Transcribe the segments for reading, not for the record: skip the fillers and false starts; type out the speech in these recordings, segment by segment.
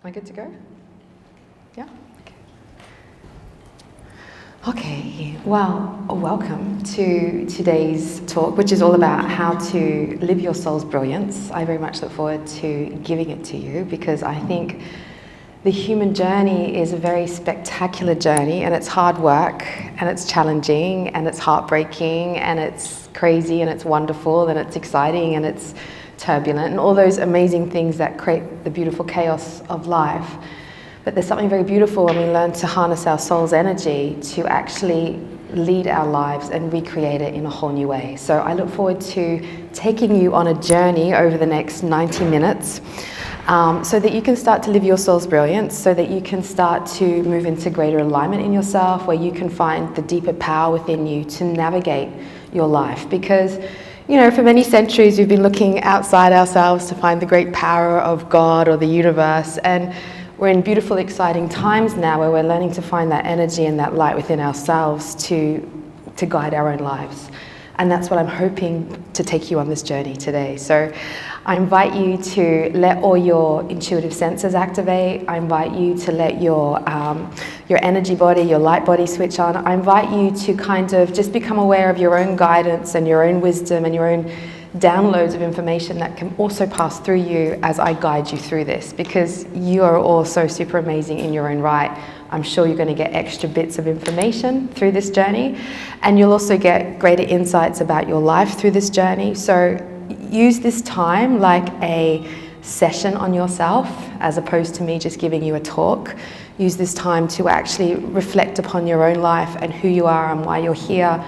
I good to go? Yeah? Okay, well, welcome to today's talk, which is all about how to live your soul's brilliance. I very much look forward to giving it to you because I think the human journey is a very spectacular journey, and it's hard work, and it's challenging, and it's heartbreaking, and it's crazy, and it's wonderful, and it's exciting, and it's turbulent, and all those amazing things that create the beautiful chaos of life. But there's something very beautiful when we learn to harness our soul's energy to actually lead our lives and recreate it in a whole new way. So I look forward to taking you on a journey over the next 90 minutes so that you can start to live your soul's brilliance, so that you can start to move into greater alignment in yourself, where you can find the deeper power within you to navigate your life. Because, you know, for many centuries we've been looking outside ourselves to find the great power of God or the universe, and we're in beautiful, exciting times now where we're learning to find that energy and that light within ourselves to guide our own lives. And that's what I'm hoping to take you on this journey today. So I invite you to let all your intuitive senses activate. I invite you to let your energy body, your light body switch on. I invite you to kind of just become aware of your own guidance and your own wisdom and your own downloads of information that can also pass through you as I guide you through this, because you are all so super amazing in your own right. I'm sure you're going to get extra bits of information through this journey, and you'll also get greater insights about your life through this journey. So use this time like a session on yourself, as opposed to me just giving you a talk. Use this time to actually reflect upon your own life and who you are and why you're here,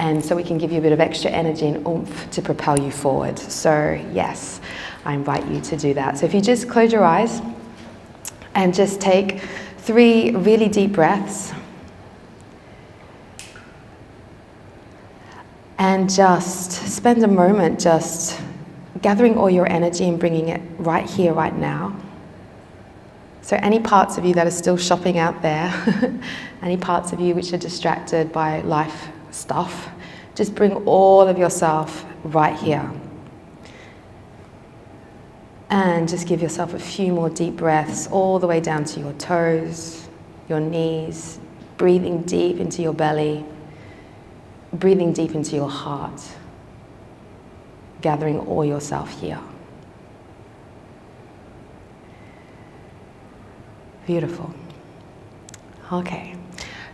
and so we can give you a bit of extra energy and oomph to propel you forward. So yes, I invite you to do that. So if you just close your eyes and just take 3 really deep breaths, and just spend a moment just gathering all your energy and bringing it right here, right now. So any parts of you that are still shopping out there, any parts of you which are distracted by life stuff, just bring all of yourself right here. And just give yourself a few more deep breaths all the way down to your toes, your knees, breathing deep into your belly, breathing deep into your heart, gathering all yourself here. Beautiful. Okay,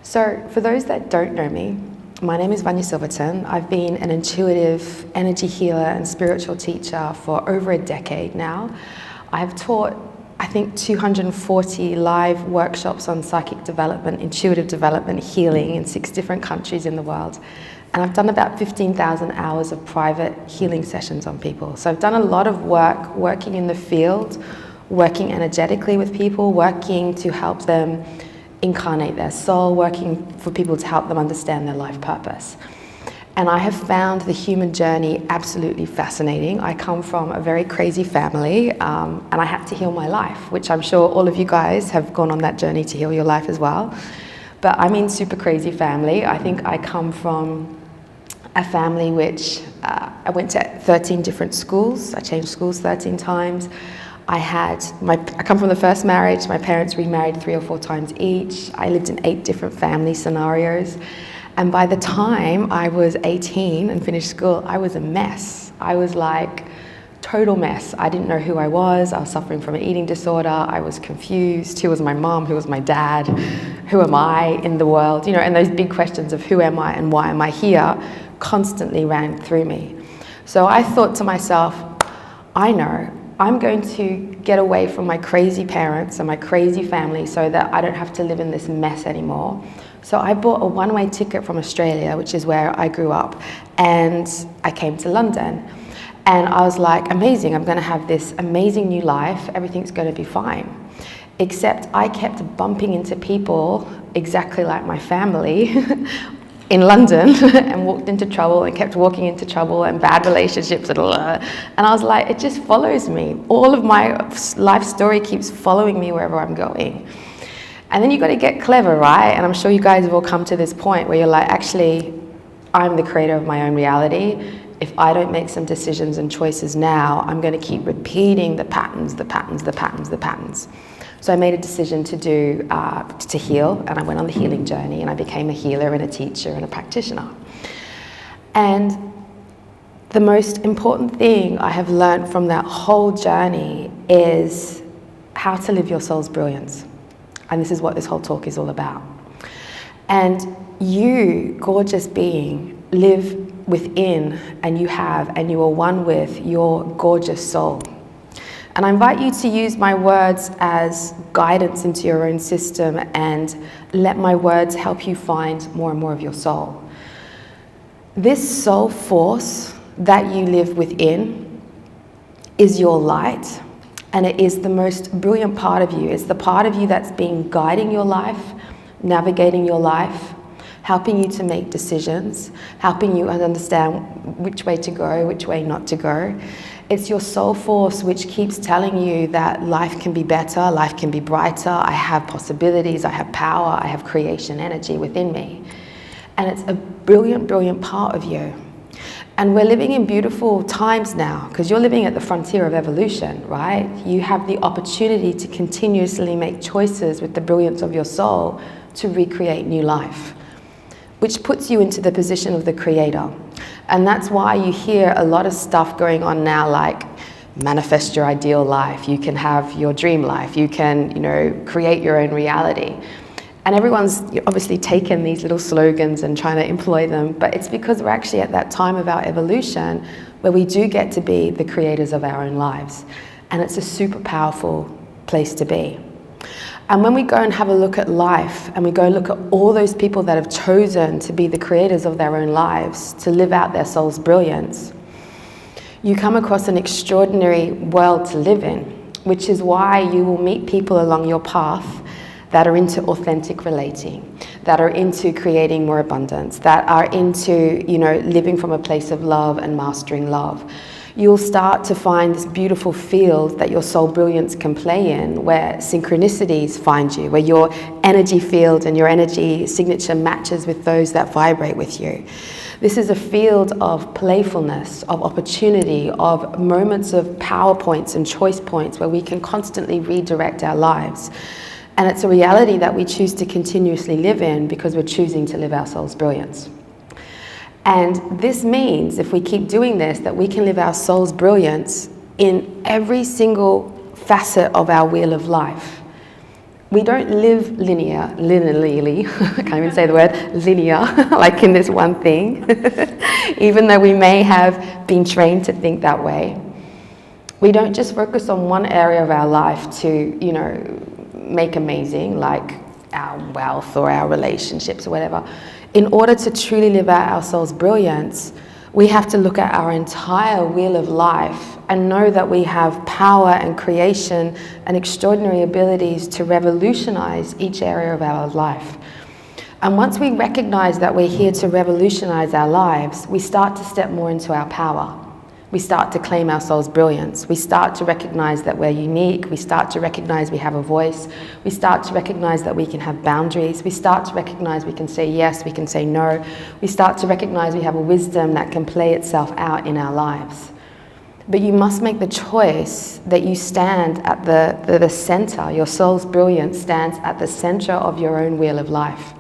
so for those that don't know me, my name is Vanya Silverten. I've been an intuitive energy healer and spiritual teacher for over a decade now. I've taught, I think, 240 live workshops on psychic development, intuitive development, healing in 6 different countries in the world. And I've done about 15,000 hours of private healing sessions on people. So I've done a lot of work working in the field, working energetically with people, working to help them incarnate their soul, working for people to help them understand their life purpose. And I have found the human journey absolutely fascinating. I come from a very crazy family, and I had to heal my life, which I'm sure all of you guys have gone on that journey to heal your life as well. But I'm in super crazy family. I think I come from a family which I went to 13 different schools. I changed schools 13 times. I come from the first marriage. My parents remarried 3 or 4 times each. I lived in 8 different family scenarios. And by the time I was 18 and finished school, I was a mess. I was like total mess. I didn't know who I was. I was suffering from an eating disorder. I was confused. Who was my mom? Who was my dad? Who am I in the world? You know, and those big questions of who am I and why am I here constantly ran through me. So I thought to myself, I know, I'm going to get away from my crazy parents and my crazy family so that I don't have to live in this mess anymore. So I bought a one-way ticket from Australia, which is where I grew up, and I came to London. And I was like, amazing, I'm going to have this amazing new life, everything's going to be fine. Except I kept bumping into people exactly like my family in London and walked into trouble and kept walking into trouble and bad relationships and I was like, it just follows me. All of my life story keeps following me wherever I'm going. And then you got to get clever, right? And I'm sure you guys have all come to this point where you're like, actually, I'm the creator of my own reality. If I don't make some decisions and choices now, I'm going to keep repeating the patterns. So I made a decision to heal, and I went on the healing journey, and I became a healer and a teacher and a practitioner. And the most important thing I have learned from that whole journey is how to live your soul's brilliance. And this is what this whole talk is all about. And you, gorgeous being, live within, and you are one with your gorgeous soul. And I invite you to use my words as guidance into your own system, and let my words help you find more and more of your soul. This soul force that you live within is your light, and it is the most brilliant part of you. It's the part of you that's been guiding your life, navigating your life, helping you to make decisions, helping you understand which way to go, which way not to go. It's your soul force which keeps telling you that life can be better, life can be brighter, I have possibilities, I have power, I have creation energy within me. And it's a brilliant, brilliant part of you. And we're living in beautiful times now, because you're living at the frontier of evolution, right? You have the opportunity to continuously make choices with the brilliance of your soul to recreate new life, which puts you into the position of the creator. And that's why you hear a lot of stuff going on now, like manifest your ideal life, you can have your dream life, you can, create your own reality. And everyone's obviously taken these little slogans and trying to employ them, but it's because we're actually at that time of our evolution where we do get to be the creators of our own lives. And it's a super powerful place to be. And when we go and have a look at life, and we go look at all those people that have chosen to be the creators of their own lives, to live out their soul's brilliance, you come across an extraordinary world to live in, which is why you will meet people along your path that are into authentic relating, that are into creating more abundance, that are into, living from a place of love and mastering love. You'll start to find this beautiful field that your soul brilliance can play in, where synchronicities find you, where your energy field and your energy signature matches with those that vibrate with you. This is a field of playfulness, of opportunity, of moments of power points and choice points where we can constantly redirect our lives. And it's a reality that we choose to continuously live in because we're choosing to live our soul's brilliance. And this means, if we keep doing this, that we can live our soul's brilliance in every single facet of our wheel of life. We don't live linearly, I can't even say the word, linear, like in this one thing, even though we may have been trained to think that way. We don't just focus on one area of our life to, make amazing, like our wealth or our relationships or whatever. In order to truly live out our soul's brilliance, we have to look at our entire wheel of life and know that we have power and creation and extraordinary abilities to revolutionize each area of our life. And once we recognize that we're here to revolutionize our lives, we start to step more into our power. We start to claim our soul's brilliance. We start to recognize that we're unique. We start to recognize we have a voice. We start to recognize that we can have boundaries. We start to recognize we can say yes, we can say no. We start to recognize we have a wisdom that can play itself out in our lives. But you must make the choice that you stand at the center. Your soul's brilliance stands at the center of your own wheel of life.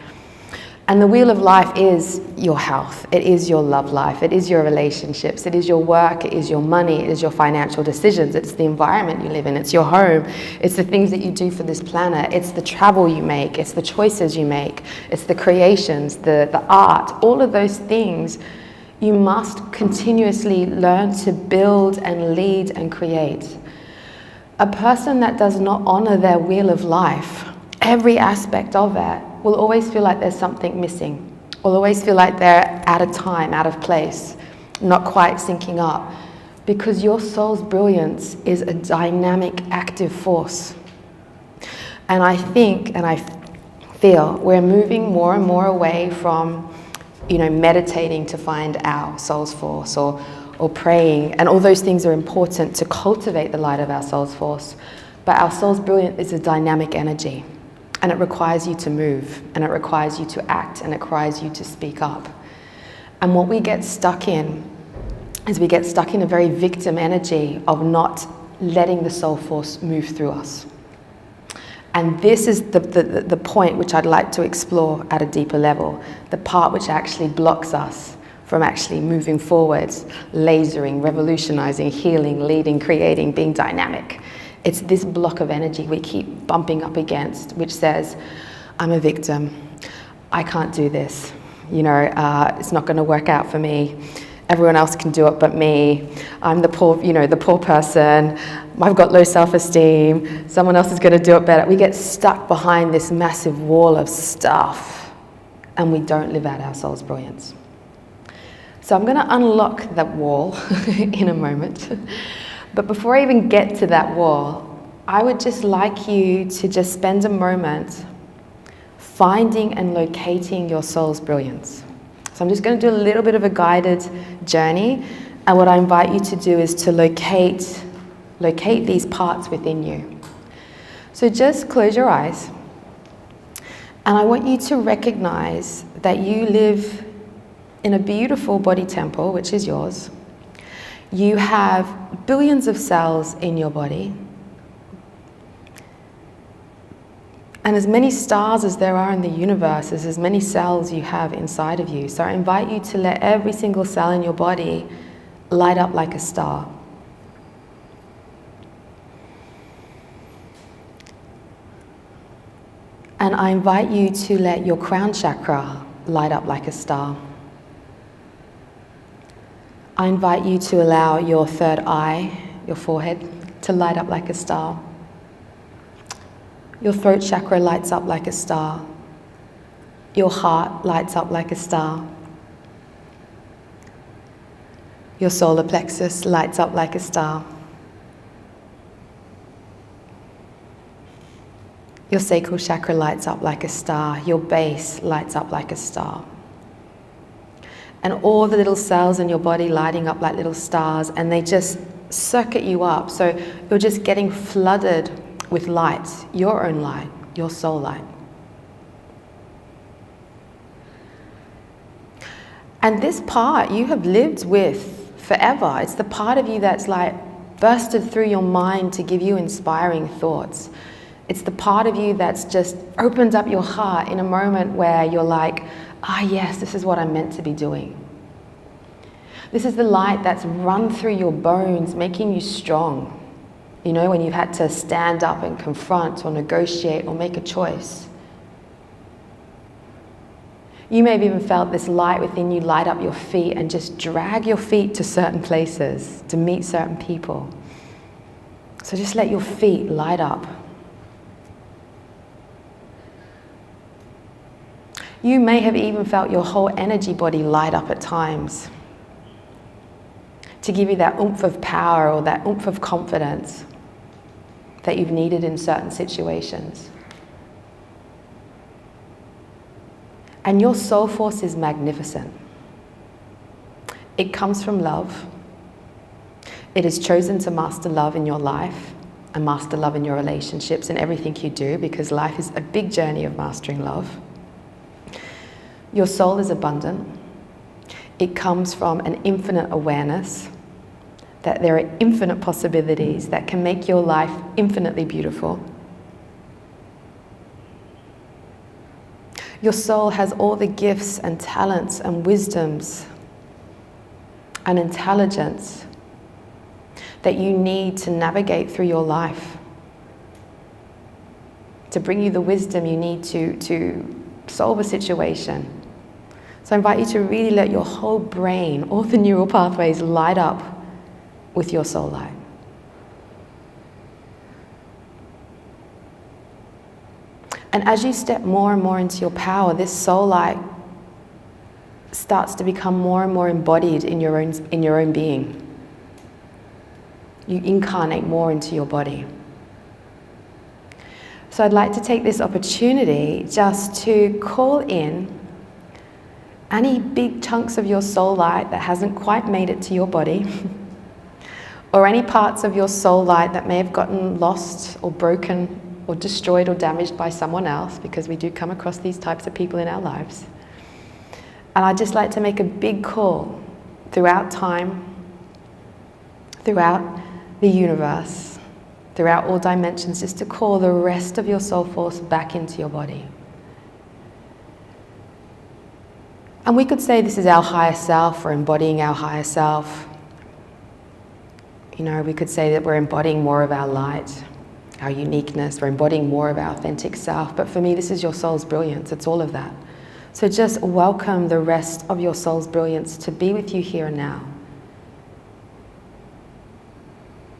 And the wheel of life is your health, it is your love life, it is your relationships, it is your work, it is your money, it is your financial decisions, it's the environment you live in, it's your home, it's the things that you do for this planet, it's the travel you make, it's the choices you make, it's the creations, the art, all of those things. You must continuously learn to build and lead and create. A person that does not honor their wheel of life, every aspect of it, will always feel like there's something missing, will always feel like they're out of time, out of place, not quite syncing up, because your soul's brilliance is a dynamic, active force. And I think, and I feel, we're moving more and more away from, meditating to find our soul's force, or praying, and all those things are important to cultivate the light of our soul's force. But our soul's brilliance is a dynamic energy. And it requires you to move, and it requires you to act, and it requires you to speak up. And what we get stuck in is we get stuck in a very victim energy of not letting the soul force move through us. And this is the point which I'd like to explore at a deeper level, the part which actually blocks us from actually moving forwards, lasering, revolutionizing, healing, leading, creating, being dynamic. It's this block of energy we keep bumping up against, which says, I'm a victim, I can't do this, it's not going to work out for me. Everyone else can do it but me. I'm the poor person. I've got low self-esteem. Someone else is going to do it better. We get stuck behind this massive wall of stuff and we don't live out our soul's brilliance. So I'm going to unlock that wall in a moment. But before I even get to that wall, I would just like you to just spend a moment finding and locating your soul's brilliance. So I'm just going to do a little bit of a guided journey, and what I invite you to do is to locate these parts within you. So just close your eyes, and I want you to recognize that you live in a beautiful body temple, which is yours. You have billions of cells in your body, and as many stars as there are in the universe is as many cells you have inside of you. So I invite you to let every single cell in your body light up like a star. And I invite you to let your crown chakra light up like a star. I invite you to allow your third eye, your forehead, to light up like a star. Your throat chakra lights up like a star. Your heart lights up like a star. Your solar plexus lights up like a star. Your sacral chakra lights up like a star. Your base lights up like a star. And all the little cells in your body lighting up like little stars, and they just circuit you up. So you're just getting flooded with light, your own light, your soul light. And this part you have lived with forever. It's the part of you that's like bursted through your mind to give you inspiring thoughts. It's the part of you that's just opened up your heart in a moment where you're like, yes, this is what I'm meant to be doing. This is the light that's run through your bones, making you strong. When you've had to stand up and confront or negotiate or make a choice. You may have even felt this light within you light up your feet and just drag your feet to certain places, to meet certain people. So just let your feet light up. You may have even felt your whole energy body light up at times to give you that oomph of power or that oomph of confidence that you've needed in certain situations. And your soul force is magnificent. It comes from love. It has chosen to master love in your life and master love in your relationships and everything you do, because life is a big journey of mastering love. Your soul is abundant. It comes from an infinite awareness that there are infinite possibilities that can make your life infinitely beautiful. Your soul has all the gifts and talents and wisdoms and intelligence that you need to navigate through your life, to bring you the wisdom you need to solve a situation. So I invite you to really let your whole brain, all the neural pathways light up with your soul light. And as you step more and more into your power, this soul light starts to become more and more embodied in your own being. You incarnate more into your body. So I'd like to take this opportunity just to call in any big chunks of your soul light that hasn't quite made it to your body, or any parts of your soul light that may have gotten lost or broken or destroyed or damaged by someone else, because we do come across these types of people in our lives. And I'd just like to make a big call throughout time, throughout the universe, throughout all dimensions, just to call the rest of your soul force back into your body. And we could say this is our higher self, or embodying our higher self. You know, we could say that we're embodying more of our light, our uniqueness, we're embodying more of our authentic self. But for me, this is your soul's brilliance. It's all of that. So just welcome the rest of your soul's brilliance to be with you here and now.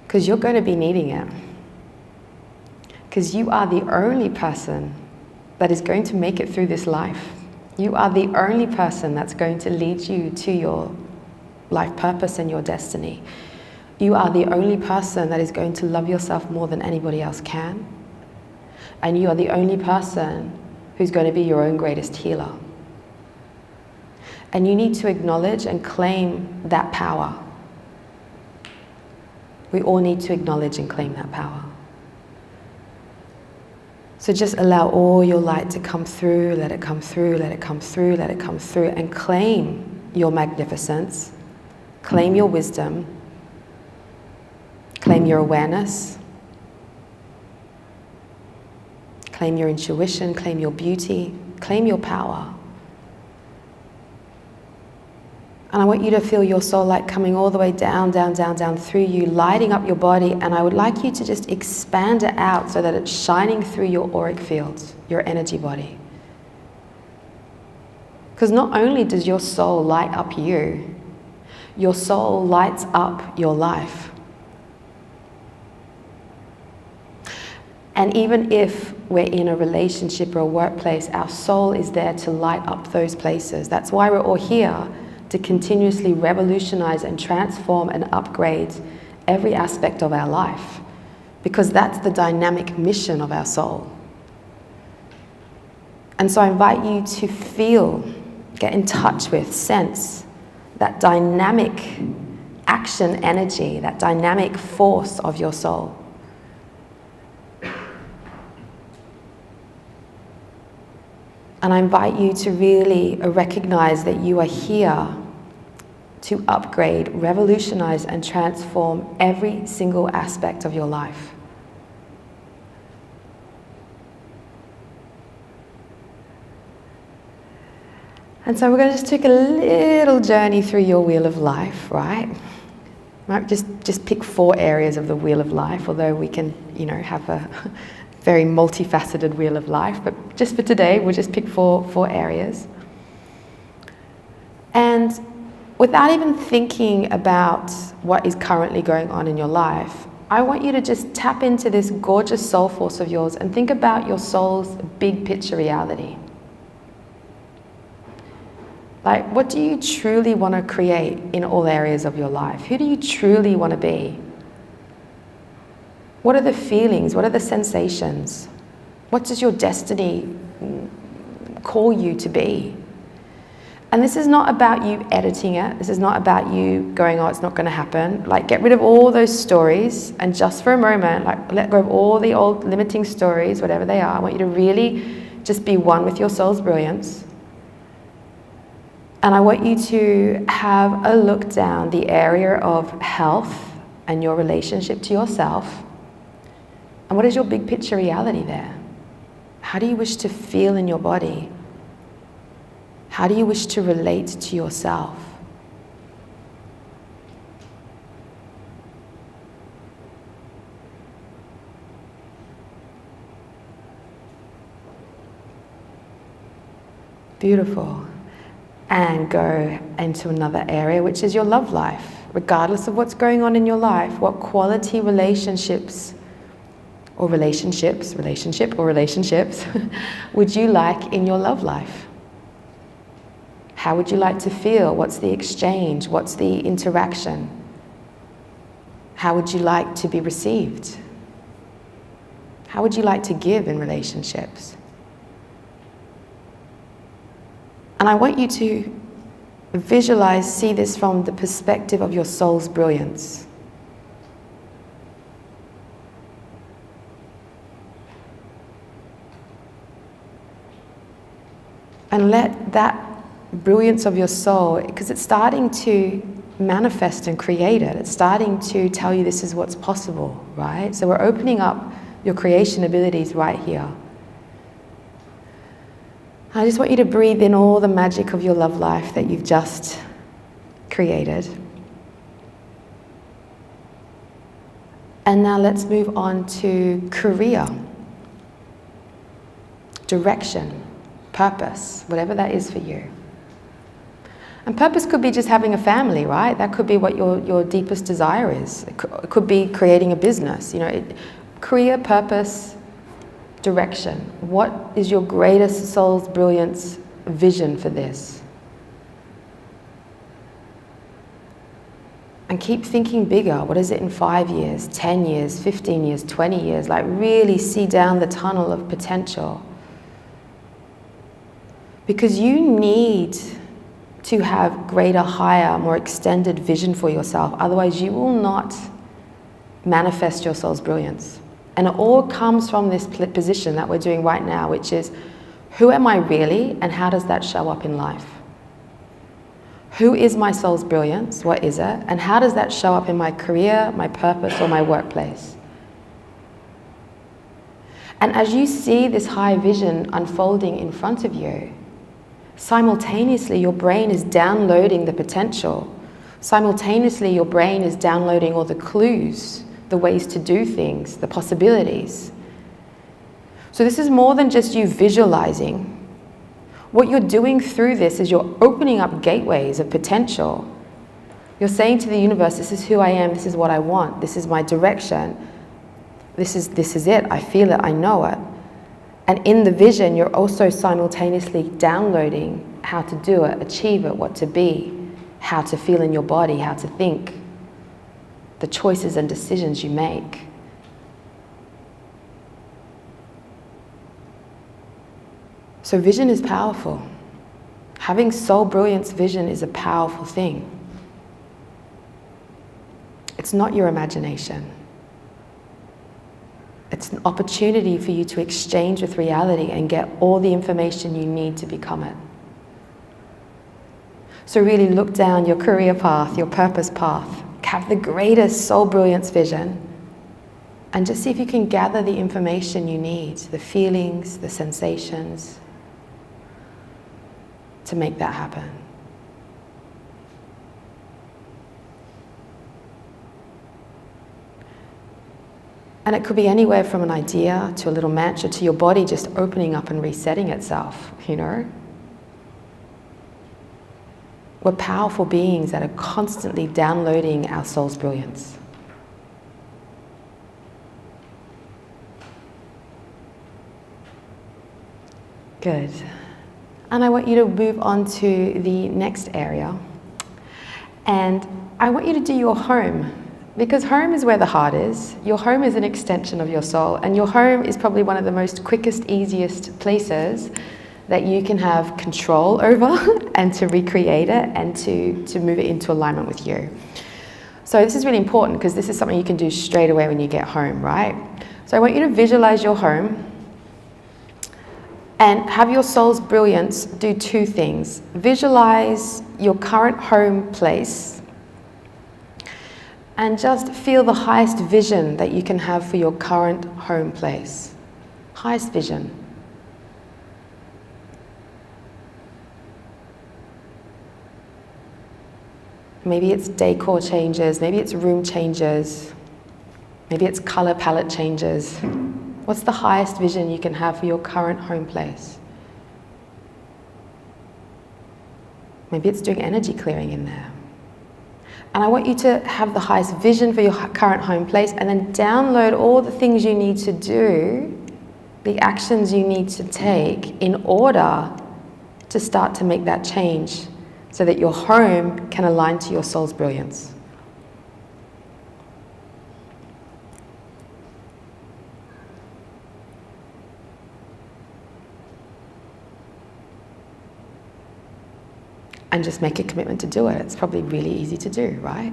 Because you're going to be needing it. Because you are the only person that is going to make it through this life. You are the only person that's going to lead you to your life purpose and your destiny. You are the only person that is going to love yourself more than anybody else can. And you are the only person who's going to be your own greatest healer. And you need to acknowledge and claim that power. We all need to acknowledge and claim that power. So just allow all your light to come through, let it come through, let it come through, let it come through, and claim your magnificence, claim your wisdom, claim your awareness, claim your intuition, claim your beauty, claim your power. And I want you to feel your soul light coming all the way down, down, down, down through you, lighting up your body. And I would like you to just expand it out so that it's shining through your auric fields, your energy body. Because not only does your soul light up you, your soul lights up your life. And even if we're in a relationship or a workplace, our soul is there to light up those places. That's why we're all here, to continuously revolutionize and transform and upgrade every aspect of our life, because that's the dynamic mission of our soul. And so I invite you to feel, get in touch with, sense that dynamic action energy, that dynamic force of your soul. And I invite you to really recognize that you are here to upgrade, revolutionize, and transform every single aspect of your life. And so we're going to just take a little journey through your wheel of life, right? Might just pick 4 areas of the wheel of life, although we can, you know, have a very multifaceted wheel of life. But just for today, we'll just pick four areas. And without even thinking about what is currently going on in your life, I want you to just tap into this gorgeous soul force of yours and think about your soul's big picture reality. Like, what do you truly want to create in all areas of your life? Who do you truly want to be? What are the feelings? What are the sensations? What does your destiny call you to be? And this is not about you editing it. This is not about you going, oh, it's not going to happen. Like, get rid of all those stories, and just for a moment, like, let go of all the old limiting stories, whatever they are. I want you to really just be one with your soul's brilliance. And I want you to have a look down the area of health and your relationship to yourself. And what is your big picture reality there? How do you wish to feel in your body? How do you wish to relate to yourself? Beautiful. And go into another area, which is your love life. Regardless of what's going on in your life, what quality relationships would you like in your love life? How would you like to feel? What's the exchange? What's the interaction? How would you like to be received? How would you like to give in relationships? And I want you to visualize, see this from the perspective of your soul's brilliance. And let that brilliance of your soul, because it's starting to manifest and create it. It's starting to tell you this is what's possible, right? So we're opening up your creation abilities right here. I just want you to breathe in all the magic of your love life that you've just created. And now let's move on to career, direction, purpose, whatever that is for you. And purpose could be just having a family, right? That could be what your deepest desire is. It could be creating a business, career, purpose, direction. What is your greatest soul's brilliance vision for this? And keep thinking bigger. What is it in 5 years, 10 years, 15 years, 20 years? Like really see down the tunnel of potential. Because you need to have greater, higher, more extended vision for yourself. Otherwise, you will not manifest your soul's brilliance. And it all comes from this position that we're doing right now, which is, who am I really, and how does that show up in life? Who is my soul's brilliance? What is it? And how does that show up in my career, my purpose, or my workplace? And as you see this high vision unfolding in front of you, simultaneously your brain is downloading the potential. Simultaneously your brain is downloading all the clues, the ways to do things, the possibilities. So this is more than just you visualizing. What you're doing through this is you're opening up gateways of potential. You're saying to the universe, this is who I am, this is what I want, this is my direction, this is it, I feel it, I know it. And in the vision, you're also simultaneously downloading how to do it, achieve it, what to be, how to feel in your body, how to think, the choices and decisions you make. So vision is powerful. Having soul brilliance vision is a powerful thing. It's not your imagination. It's an opportunity for you to exchange with reality and get all the information you need to become it. So really look down your career path, your purpose path, have the greatest soul brilliance vision, and just see if you can gather the information you need, the feelings, the sensations, to make that happen. And it could be anywhere from an idea to a little mantra to your body just opening up and resetting itself, We're powerful beings that are constantly downloading our soul's brilliance. Good. And I want you to move on to the next area. And I want you to do your home. Because home is where the heart is. Your home is an extension of your soul. And your home is probably one of the most quickest, easiest places that you can have control over and to recreate it and to move it into alignment with you. So this is really important because this is something you can do straight away when you get home, right? So I want you to visualize your home and have your soul's brilliance do two things. Visualize your current home place and just feel the highest vision that you can have for your current home place. Highest vision. Maybe it's decor changes, maybe it's room changes, maybe it's color palette changes. What's the highest vision you can have for your current home place? Maybe it's doing energy clearing in there. And I want you to have the highest vision for your current home place and then download all the things you need to do, the actions you need to take in order to start to make that change so that your home can align to your soul's brilliance. And just make a commitment to do it. It's probably really easy to do, right?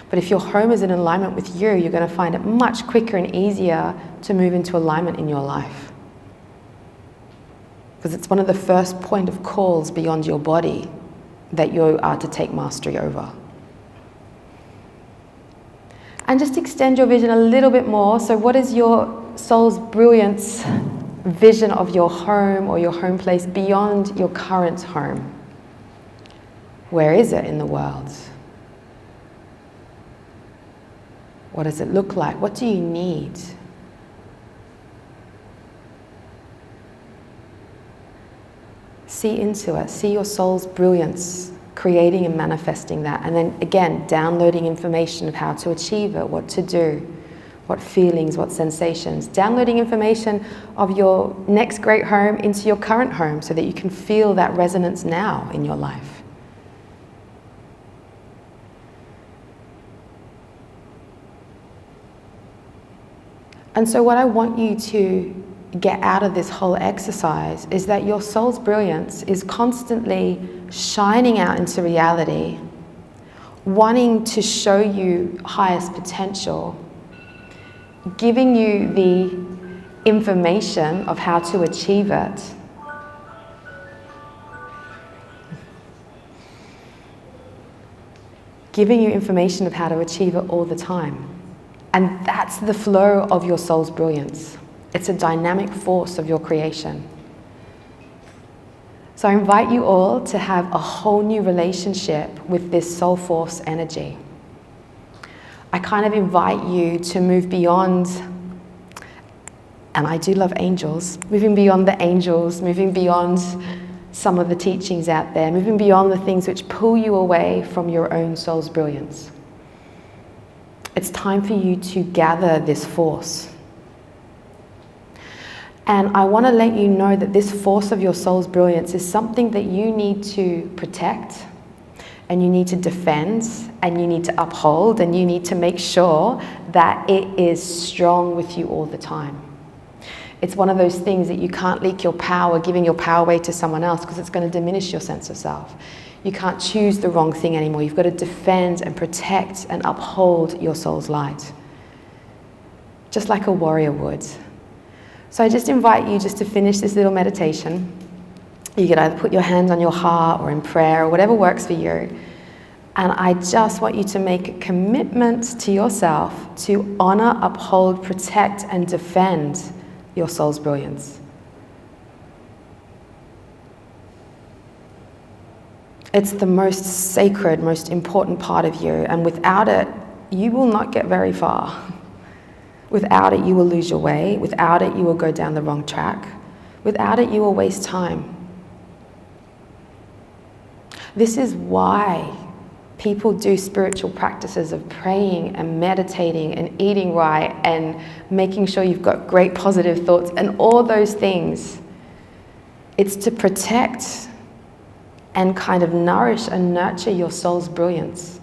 But if your home is in alignment with you, you're going to find it much quicker and easier to move into alignment in your life. Because it's one of the first point of calls beyond your body that you are to take mastery over. And just extend your vision a little bit more. So what is your soul's brilliance vision of your home or your home place beyond your current home? Where is it in the world? What does it look like? What do you need? See into it. See your soul's brilliance, creating and manifesting that. And then again, downloading information of how to achieve it, what to do, what feelings, what sensations. Downloading information of your next great home into your current home so that you can feel that resonance now in your life. And so what I want you to get out of this whole exercise is that your soul's brilliance is constantly shining out into reality, wanting to show you highest potential, giving you the information of how to achieve it. Giving you information of how to achieve it all the time. And that's the flow of your soul's brilliance. It's a dynamic force of your creation. So I invite you all to have a whole new relationship with this soul force energy. I kind of invite you to move beyond, and I do love angels, moving beyond the angels, moving beyond some of the teachings out there, moving beyond the things which pull you away from your own soul's brilliance. It's time for you to gather this force. And I want to let you know that this force of your soul's brilliance is something that you need to protect, and you need to defend, and you need to uphold, and you need to make sure that it is strong with you all the time. It's one of those things that you can't leak your power, giving your power away to someone else, because it's going to diminish your sense of self. You can't choose the wrong thing anymore. You've got to defend and protect and uphold your soul's light, just like a warrior would. So I just invite you just to finish this little meditation. You could either put your hand on your heart or in prayer or whatever works for you. And I just want you to make a commitment to yourself to honor, uphold, protect, and defend your soul's brilliance. It's the most sacred, most important part of you, and without it, you will not get very far. Without it, you will lose your way. Without it, you will go down the wrong track. Without it, you will waste time. This is why people do spiritual practices of praying and meditating and eating right and making sure you've got great positive thoughts and all those things. It's to protect and kind of nourish and nurture your soul's brilliance.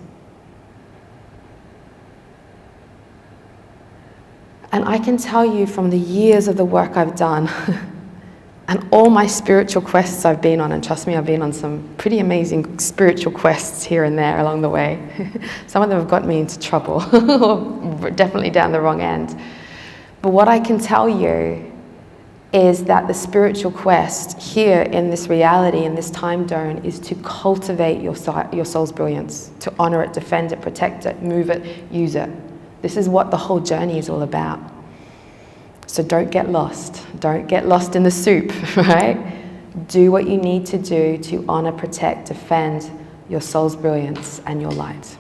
And I can tell you from the years of the work I've done and all my spiritual quests I've been on, and trust me, I've been on some pretty amazing spiritual quests here and there along the way. Some of them have got me into trouble, or definitely down the wrong end. But what I can tell you is that the spiritual quest here in this reality, in this time zone, is to cultivate your soul's brilliance, to honor it, defend it, protect it, move it, use it. This is what the whole journey is all about. So don't get lost. Don't get lost in the soup, right? Do what you need to do to honor, protect, defend your soul's brilliance and your light.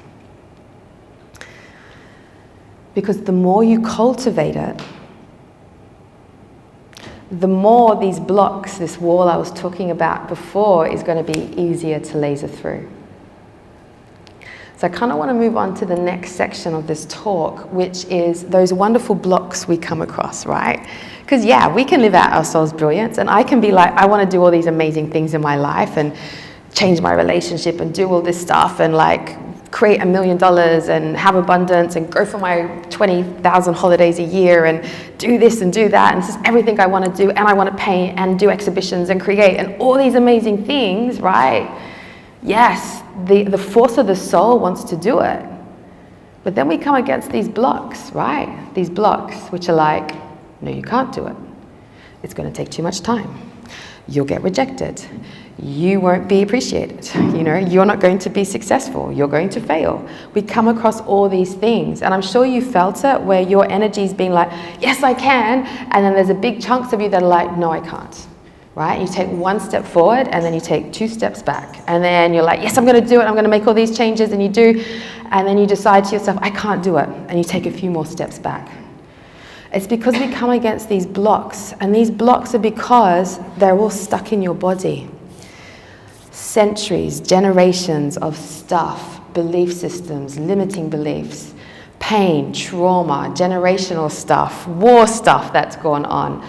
Because the more you cultivate it, the more these blocks, this wall I was talking about before, is going to be easier to laser through. So I kind of want to move on to the next section of this talk, which is those wonderful blocks we come across, right? Because yeah, we can live out our soul's brilliance, and I can be like, I want to do all these amazing things in my life and change my relationship and do all this stuff and like create $1 million and have abundance and go for my 20,000 holidays a year and do this and do that, and this is everything I want to do, and I want to paint and do exhibitions and create and all these amazing things, right? Yes, the force of the soul wants to do it. But then we come against these blocks, right? These blocks which are like, no, you can't do it. It's going to take too much time. You'll get rejected. you won't be appreciated. You know, you're not going to be successful. You're going to fail. We come across all these things, and I'm sure you felt it, where your energy's being like, yes, I can, and then there's a big chunks of you that are like, no, I can't. Right? You take one step forward, and then you take 2 steps back, and then you're like, yes, I'm going to do it. I'm going to make all these changes, and you do, and then you decide to yourself, I can't do it, and you take a few more steps back. It's because we come against these blocks, and these blocks are because they're all stuck in your body. Centuries, generations of stuff, belief systems, limiting beliefs, pain, trauma, generational stuff, war stuff that's gone on,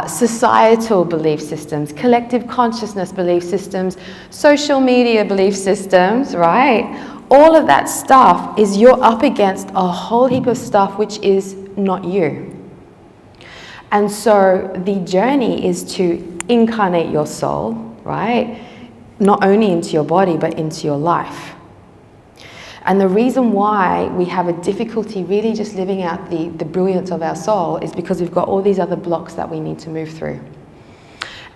societal belief systems, collective consciousness belief systems, social media belief systems, right? All of that stuff is you're up against a whole heap of stuff which is not you. And so the journey is to incarnate your soul, right? Not only into your body, but into your life. And the reason why we have a difficulty really just living out the brilliance of our soul is because we've got all these other blocks that we need to move through.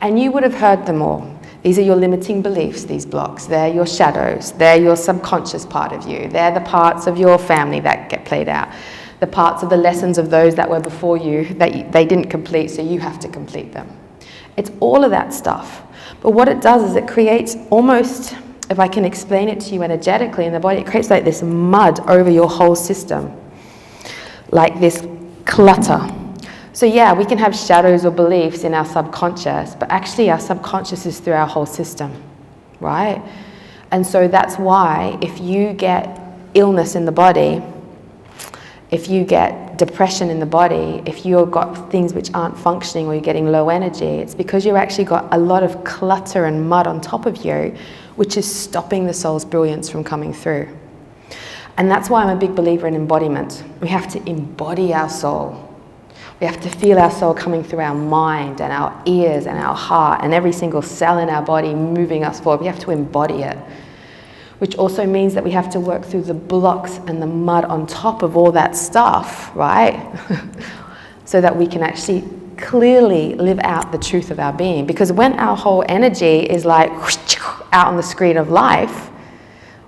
And you would have heard them all. These are your limiting beliefs, these blocks. They're your shadows. They're your subconscious part of you. They're the parts of your family that get played out. The parts of the lessons of those that were before you that they didn't complete, so you have to complete them. It's all of that stuff. But what it does is it creates almost, if I can explain it to you energetically in the body, it creates like this mud over your whole system. Like this clutter. So yeah, we can have shadows or beliefs in our subconscious, but actually our subconscious is through our whole system, right? And so that's why if you get illness in the body, if you get depression in the body, if you've got things which aren't functioning or you're getting low energy, it's because you've actually got a lot of clutter and mud on top of you, which is stopping the soul's brilliance from coming through. And that's why I'm a big believer in embodiment. We have to embody our soul. We have to feel our soul coming through our mind and our ears and our heart and every single cell in our body moving us forward. We have to embody it. Which also means that we have to work through the blocks and the mud on top of all that stuff, right? So that we can actually clearly live out the truth of our being. Because when our whole energy is like out on the screen of life,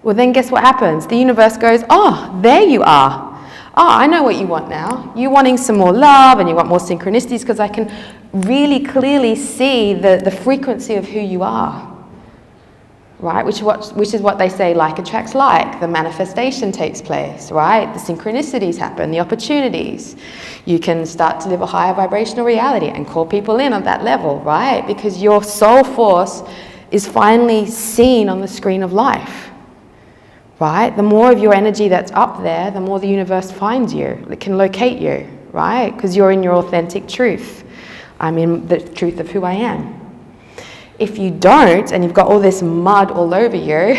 well then guess what happens? The universe goes, oh, there you are. Oh, I know what you want now. You're wanting some more love and you want more synchronicities because I can really clearly see the frequency of who you are. Right, which is what they say, like attracts like, the manifestation takes place, right? The synchronicities happen, the opportunities. You can start to live a higher vibrational reality and call people in on that level, right? Because your soul force is finally seen on the screen of life, right? The more of your energy that's up there, the more the universe finds you. It can locate you, right? Because you're in your authentic truth. I'm in the truth of who I am. If you don't, and you've got all this mud all over you,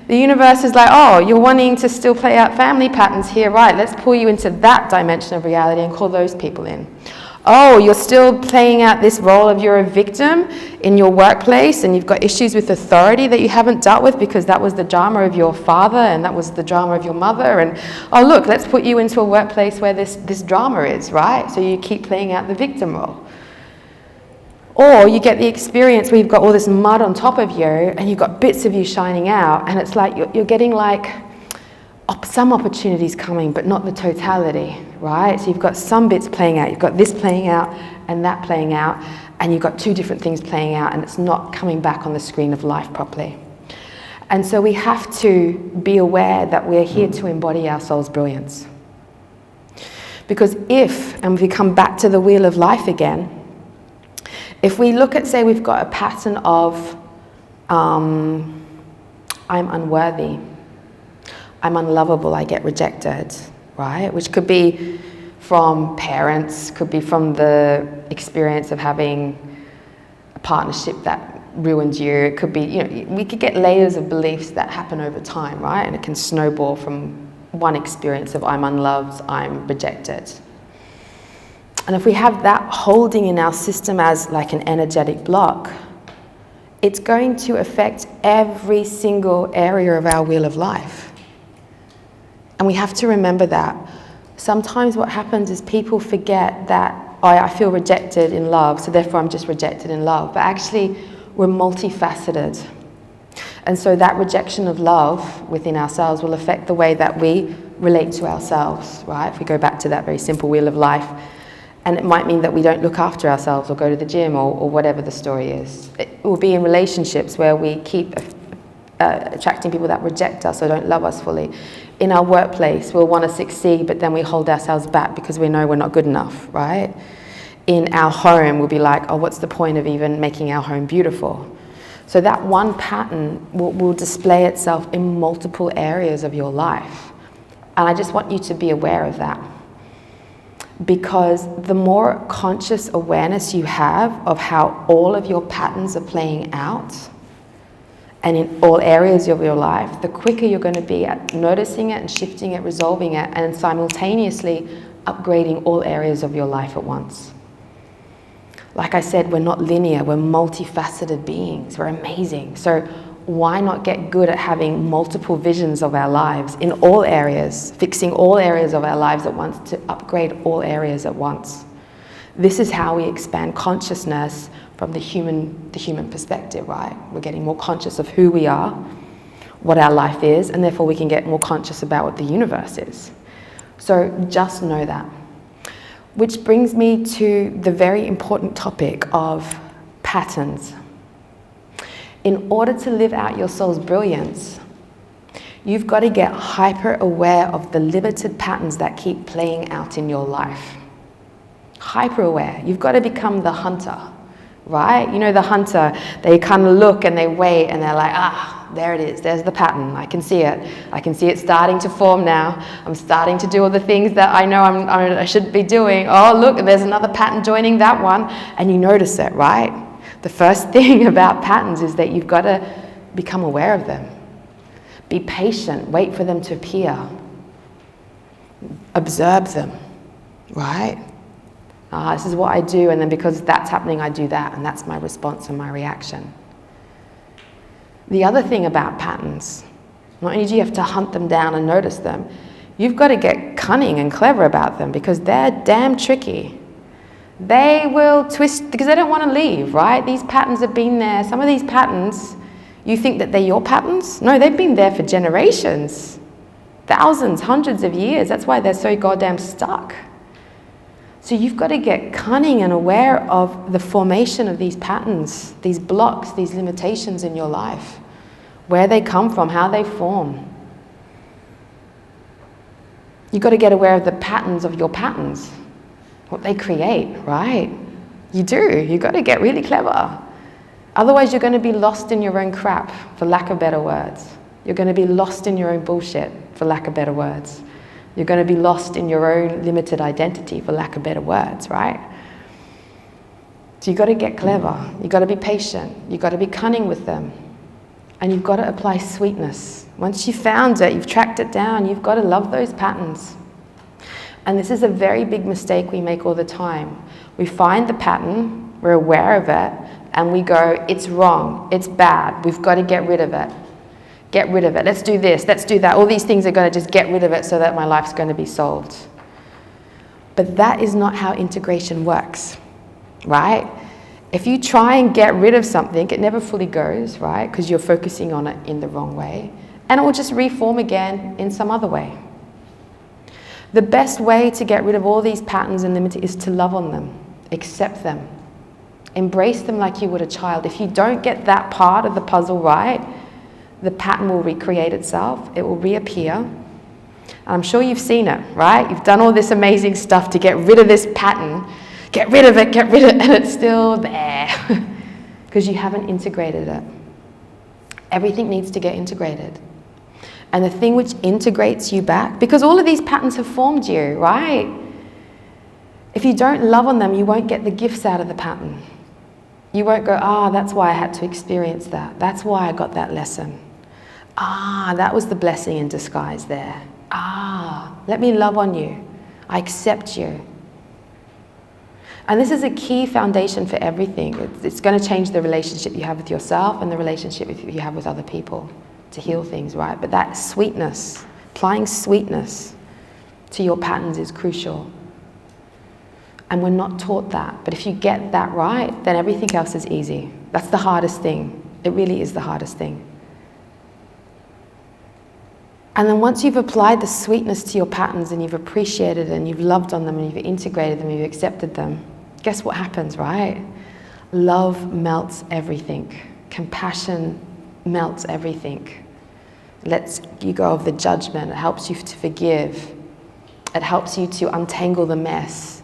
the universe is like, oh, you're wanting to still play out family patterns here, right? Let's pull you into that dimension of reality and call those people in. Oh, you're still playing out this role of you're a victim in your workplace and you've got issues with authority that you haven't dealt with because that was the drama of your father and that was the drama of your mother. And, oh, look, let's put you into a workplace where this drama is, right? So you keep playing out the victim role. Or you get the experience where you've got all this mud on top of you and you've got bits of you shining out and it's like you're getting like some opportunities coming but not the totality, right? So you've got some bits playing out, you've got this playing out and that playing out and you've got 2 different things playing out and it's not coming back on the screen of life properly. And so we have to be aware that we're here to embody our soul's brilliance. Because and we come back to the wheel of life again, if we look at, say, we've got a pattern of I'm unworthy, I'm unlovable, I get rejected, right? Which could be from parents, could be from the experience of having a partnership that ruined you. It could be, we could get layers of beliefs that happen over time, right? And it can snowball from one experience of I'm unloved, I'm rejected. And if we have that holding in our system as like an energetic block, it's going to affect every single area of our wheel of life. And we have to remember that. Sometimes what happens is people forget that, I feel rejected in love, so therefore I'm just rejected in love. But actually, we're multifaceted. And so that rejection of love within ourselves will affect the way that we relate to ourselves, right? If we go back to that very simple wheel of life, and it might mean that we don't look after ourselves or go to the gym or whatever the story is. It will be in relationships where we keep attracting people that reject us or don't love us fully. In our workplace, we'll want to succeed, but then we hold ourselves back because we know we're not good enough, right? In our home, we'll be like, oh, what's the point of even making our home beautiful? So that one pattern will display itself in multiple areas of your life. And I just want you to be aware of that. Because the more conscious awareness you have of how all of your patterns are playing out, and in all areas of your life, the quicker you're going to be at noticing it and shifting it, resolving it, and simultaneously upgrading all areas of your life at once. Like I said, we're not linear, we're multifaceted beings, we're amazing. So why not get good at having multiple visions of our lives in all areas, fixing all areas of our lives at once to upgrade all areas at once? This is how we expand consciousness from the human perspective, right? We're getting more conscious of who we are, what our life is, and therefore we can get more conscious about what the universe is. So just know that. Which brings me to the very important topic of patterns. In order to live out your soul's brilliance, you've got to get hyper aware of the limited patterns that keep playing out in your life. Hyper aware. You've got to become the hunter, right? You know the hunter, they kind of look and they wait and they're like, there it is, there's the pattern, I can see it. I can see it starting to form now. I'm starting to do all the things that I know I should be doing. Oh, look, there's another pattern joining that one. And you notice it, right? The first thing about patterns is that you've got to become aware of them. Be patient, wait for them to appear. Observe them, right? This is what I do, and then because that's happening, I do that, and that's my response and my reaction. The other thing about patterns, not only do you have to hunt them down and notice them, you've got to get cunning and clever about them because they're damn tricky. They will twist because they don't want to leave, right? These patterns have been there. Some of these patterns, you think that they're your patterns? No, they've been there for generations, thousands, hundreds of years. That's why they're so goddamn stuck. So you've got to get cunning and aware of the formation of these patterns, these blocks, these limitations in your life, where they come from, how they form. You've got to get aware of the patterns of your patterns, what they create, right? You do. You've got to get really clever. Otherwise, you're going to be lost in your own crap, for lack of better words. You're going to be lost in your own bullshit, for lack of better words. You're going to be lost in your own limited identity, for lack of better words, right? So you've got to get clever. You've got to be patient. You've got to be cunning with them. And you've got to apply sweetness. Once you've found it, you've tracked it down, you've got to love those patterns. And this is a very big mistake we make all the time. We find the pattern, we're aware of it, and we go, it's wrong, it's bad, we've got to get rid of it. Get rid of it, let's do this, let's do that. All these things are going to just get rid of it so that my life's going to be solved. But that is not how integration works, right? If you try and get rid of something, it never fully goes, right? Because you're focusing on it in the wrong way. And it will just reform again in some other way. The best way to get rid of all these patterns and limits is to love on them, accept them, embrace them like you would a child. If you don't get that part of the puzzle right, the pattern will recreate itself, it will reappear. And I'm sure you've seen it, right? You've done all this amazing stuff to get rid of this pattern, get rid of it, and it's still there because you haven't integrated it. Everything needs to get integrated. And the thing which integrates you back, because all of these patterns have formed you, right? If you don't love on them, you won't get the gifts out of the pattern. You won't go, that's why I had to experience that. That's why I got that lesson. That was the blessing in disguise there. Let me love on you. I accept you. And this is a key foundation for everything. It's going to change the relationship you have with yourself and the relationship you have with other people to heal things, right? But that sweetness, applying sweetness to your patterns is crucial. And we're not taught that. But if you get that right, then everything else is easy. That's the hardest thing. It really is the hardest thing. And then once you've applied the sweetness to your patterns and you've appreciated and you've loved on them and you've integrated them and you've accepted them, guess what happens, right? Love melts everything. Compassion melts everything. It lets you go of the judgment. It helps you to forgive. It helps you to untangle the mess.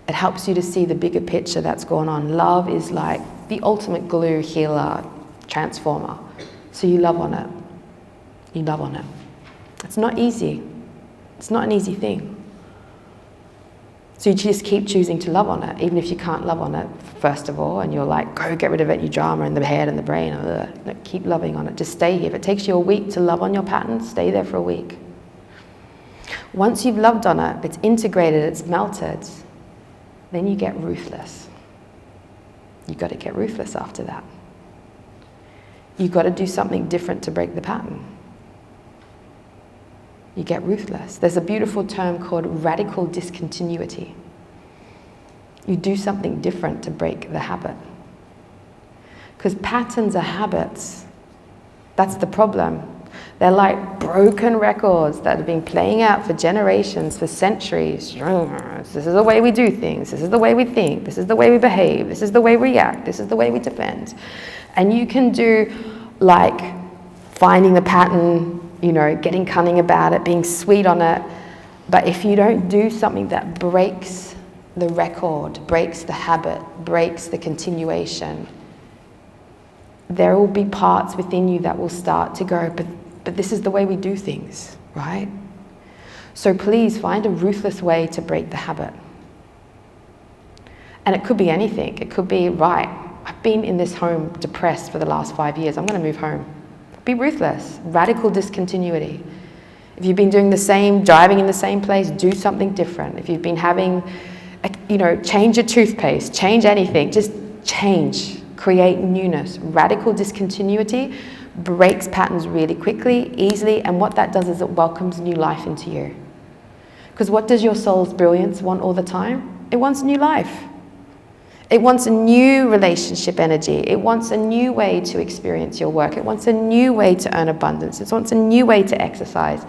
It helps you to see the bigger picture that's going on. Love is like the ultimate glue, healer, transformer. So you love on it. You love on it. It's not easy. It's not an easy thing. So you just keep choosing to love on it, even if you can't love on it, first of all, and you're like, go get rid of any drama in the head and the brain. No, keep loving on it. Just stay here. If it takes you a week to love on your patterns, stay there for a week. Once you've loved on it, it's integrated, it's melted, then you get ruthless. You've got to get ruthless after that. You've got to do something different to break the pattern. You get ruthless. There's a beautiful term called radical discontinuity. You do something different to break the habit. Because patterns are habits. That's the problem. They're like broken records that have been playing out for generations, for centuries. This is the way we do things. This is the way we think. This is the way we behave. This is the way we react. This is the way we defend. And you can do like finding the pattern, getting cunning about it, being sweet on it. But if you don't do something that breaks the record, breaks the habit, breaks the continuation, there will be parts within you that will start to go, but this is the way we do things, right? So please find a ruthless way to break the habit. And it could be anything. It could be, right, I've been in this home depressed for the last 5 years. I'm going to move home. Be ruthless. Radical discontinuity. If you've been doing the same, driving in the same place, do something different. If you've been having, change your toothpaste, change anything, just change, create newness. Radical discontinuity breaks patterns really quickly, easily, and what that does is it welcomes new life into you. Because what does your soul's brilliance want all the time? It wants new life. It wants a new relationship energy. It wants a new way to experience your work. It wants a new way to earn abundance. It wants a new way to exercise.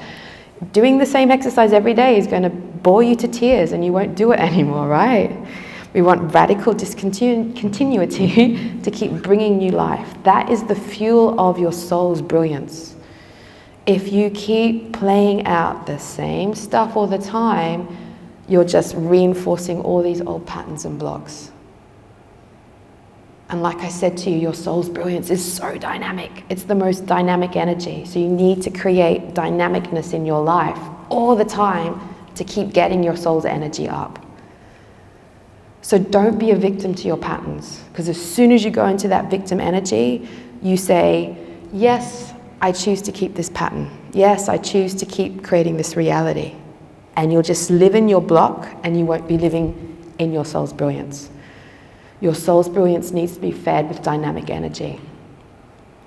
Doing the same exercise every day is going to bore you to tears and you won't do it anymore, right? We want radical discontinuity to keep bringing new life. That is the fuel of your soul's brilliance. If you keep playing out the same stuff all the time, you're just reinforcing all these old patterns and blocks. And like I said to you, your soul's brilliance is so dynamic. It's the most dynamic energy. So you need to create dynamicness in your life all the time to keep getting your soul's energy up. So don't be a victim to your patterns, because as soon as you go into that victim energy, you say, yes, I choose to keep this pattern. Yes, I choose to keep creating this reality. And you'll just live in your block and you won't be living in your soul's brilliance. Your soul's brilliance needs to be fed with dynamic energy.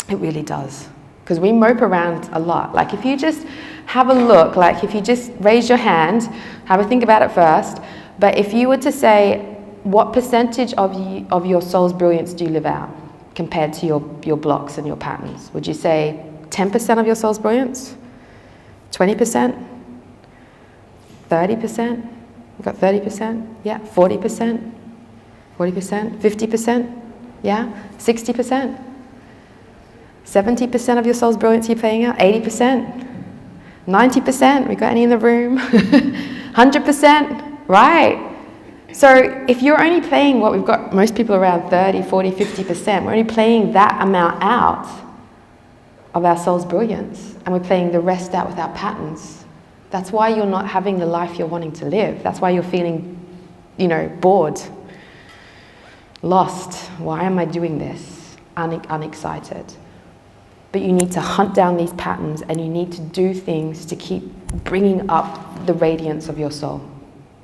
It really does. Because we mope around a lot. Like if you just have a look, like if you just raise your hand, have a think about it first, but if you were to say, what percentage of your soul's brilliance do you live out compared to your blocks and your patterns? Would you say 10% of your soul's brilliance? 20%? 30%? We've got 30%? Yeah, 40%? 40%? 50%? Yeah? 60%? 70% of your soul's brilliance you're playing out? 80%? 90%? We got any in the room? 100%? Right. So if you're only playing what we've got, most people around 30, 40, 50%, we're only playing that amount out of our soul's brilliance, and we're playing the rest out with our patterns. That's why you're not having the life you're wanting to live. That's why you're feeling, bored, lost. Why am I doing this? Unexcited. But you need to hunt down these patterns, and you need to do things to keep bringing up the radiance of your soul.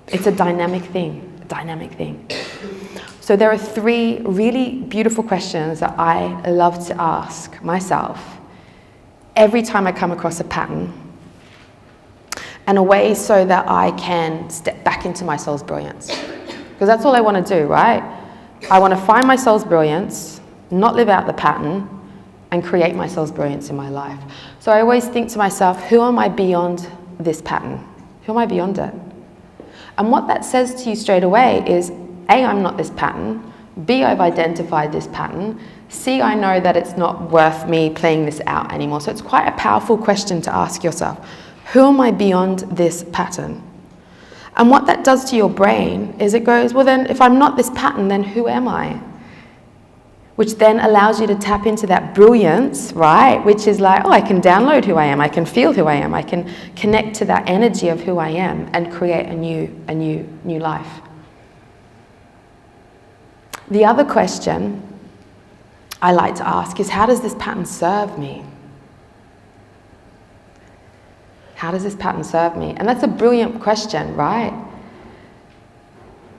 It's a dynamic thing. So there are 3 really beautiful questions that I love to ask myself every time I come across a pattern, and a way so that I can step back into my soul's brilliance. Because that's all I want to do, right? I want to find my soul's brilliance, not live out the pattern, and create my soul's brilliance in my life. So I always think to myself, who am I beyond this pattern? Who am I beyond it? And what that says to you straight away is, A, I'm not this pattern. B, I've identified this pattern. C, I know that it's not worth me playing this out anymore. So it's quite a powerful question to ask yourself. Who am I beyond this pattern? And what that does to your brain is it goes, well then, if I'm not this pattern, then who am I? Which then allows you to tap into that brilliance, right? Which is like, oh, I can download who I am. I can feel who I am. I can connect to that energy of who I am and create a new life. The other question I like to ask is, how does this pattern serve me? How does this pattern serve me? And that's a brilliant question, right?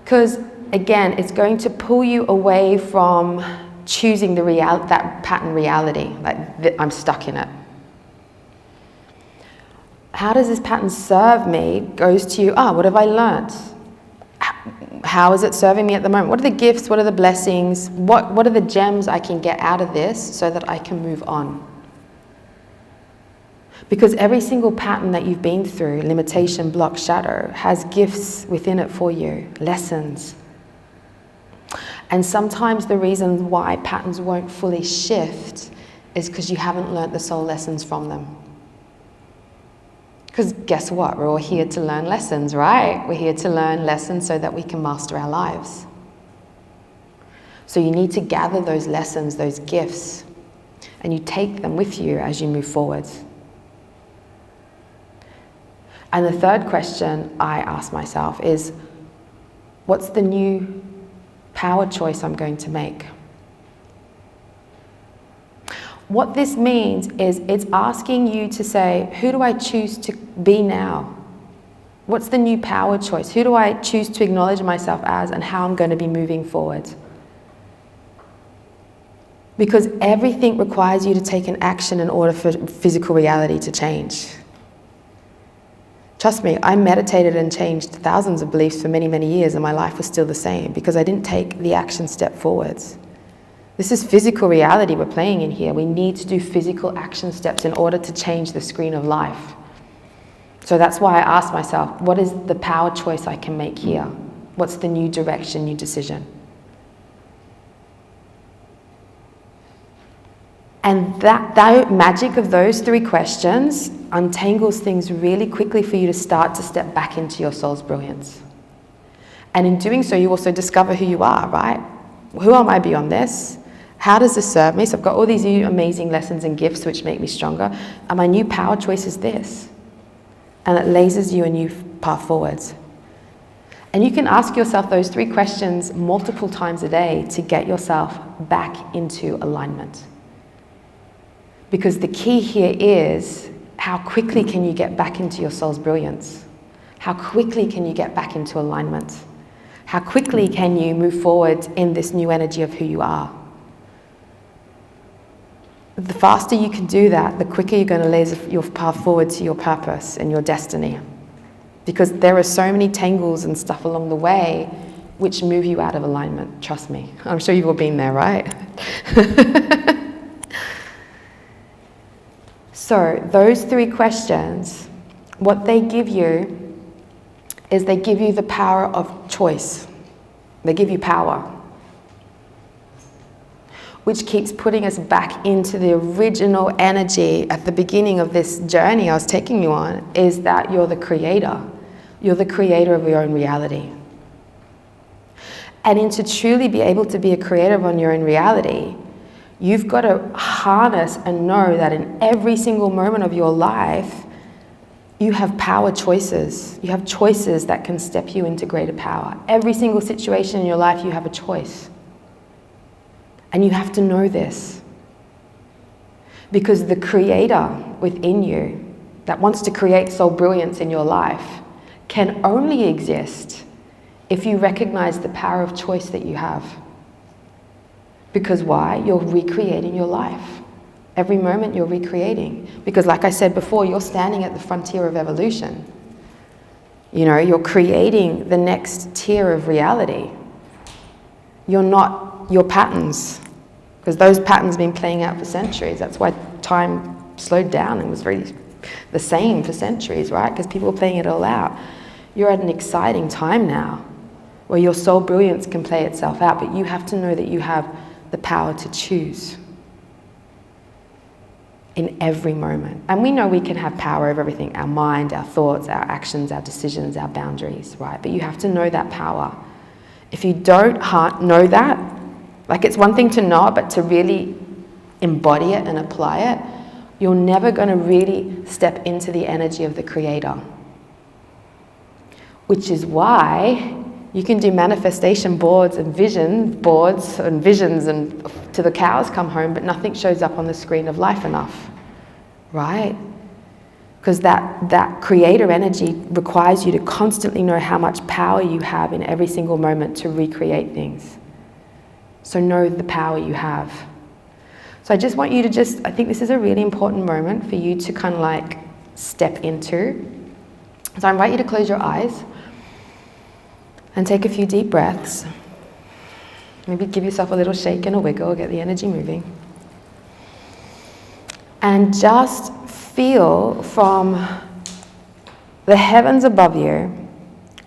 Because again, it's going to pull you away from choosing that pattern reality, like I'm stuck in it. How does this pattern serve me goes to you, what have I learnt? How is it serving me at the moment? What are the gifts? What are the blessings? What are the gems I can get out of this so that I can move on? Because every single pattern that you've been through, limitation, block, shadow, has gifts within it for you, lessons. And sometimes the reason why patterns won't fully shift is because you haven't learnt the soul lessons from them. Because guess what? We're all here to learn lessons, right? We're here to learn lessons so that we can master our lives. So you need to gather those lessons, those gifts, and you take them with you as you move forward. And the third question I ask myself is, what's the new power choice I'm going to make? What this means is it's asking you to say, who do I choose to be now? What's the new power choice? Who do I choose to acknowledge myself as, and how I'm going to be moving forward? Because everything requires you to take an action in order for physical reality to change. Trust me, I meditated and changed thousands of beliefs for many, many years, and my life was still the same because I didn't take the action step forwards. This is physical reality we're playing in here. We need to do physical action steps in order to change the screen of life. So that's why I ask myself, what is the power choice I can make here? What's the new direction, new decision? And that magic of those three questions untangles things really quickly for you to start to step back into your soul's brilliance. And in doing so, you also discover who you are, right? Who am I beyond this? How does this serve me? So I've got all these new amazing lessons and gifts which make me stronger. And my new power choice is this. And it lasers you a new path forwards. And you can ask yourself those three questions multiple times a day to get yourself back into alignment. Because the key here is, how quickly can you get back into your soul's brilliance? How quickly can you get back into alignment? How quickly can you move forward in this new energy of who you are? The faster you can do that, the quicker you're going to laser your path forward to your purpose and your destiny. Because there are so many tangles and stuff along the way which move you out of alignment. Trust me. I'm sure you've all been there, right? So those three questions, what they give you is they give you the power of choice. They give you power, which keeps putting us back into the original energy at the beginning of this journey I was taking you on, is that you're the creator. You're the creator of your own reality. And to truly be able to be a creator of your own reality, you've got to harness and know that in every single moment of your life, you have power choices. You have choices that can step you into greater power. Every single situation in your life, you have a choice. And you have to know this. Because the creator within you that wants to create soul brilliance in your life can only exist if you recognize the power of choice that you have. Because why? You're recreating your life. Every moment you're recreating. Because like I said before, you're standing at the frontier of evolution. You know, you're creating the next tier of reality. You're not your patterns. Because those patterns have been playing out for centuries. That's why time slowed down and was really the same for centuries, right? Because people were playing it all out. You're at an exciting time now where your soul brilliance can play itself out, but you have to know that you have the power to choose in every moment. And we know we can have power over everything, our mind, our thoughts, our actions, our decisions, our boundaries, right? But you have to know that power. If you don't know that, like it's one thing to know it, but to really embody it and apply it, you're never going to really step into the energy of the creator. Which is why you can do manifestation boards and vision boards and visions and till the cows come home, but nothing shows up on the screen of life enough, right? Because that creator energy requires you to constantly know how much power you have in every single moment to recreate things. So know the power you have. So I just want you to I think this is a really important moment for you to kind of like step into. So I invite you to close your eyes and take a few deep breaths. Maybe give yourself a little shake and a wiggle, get the energy moving. And just feel from the heavens above you,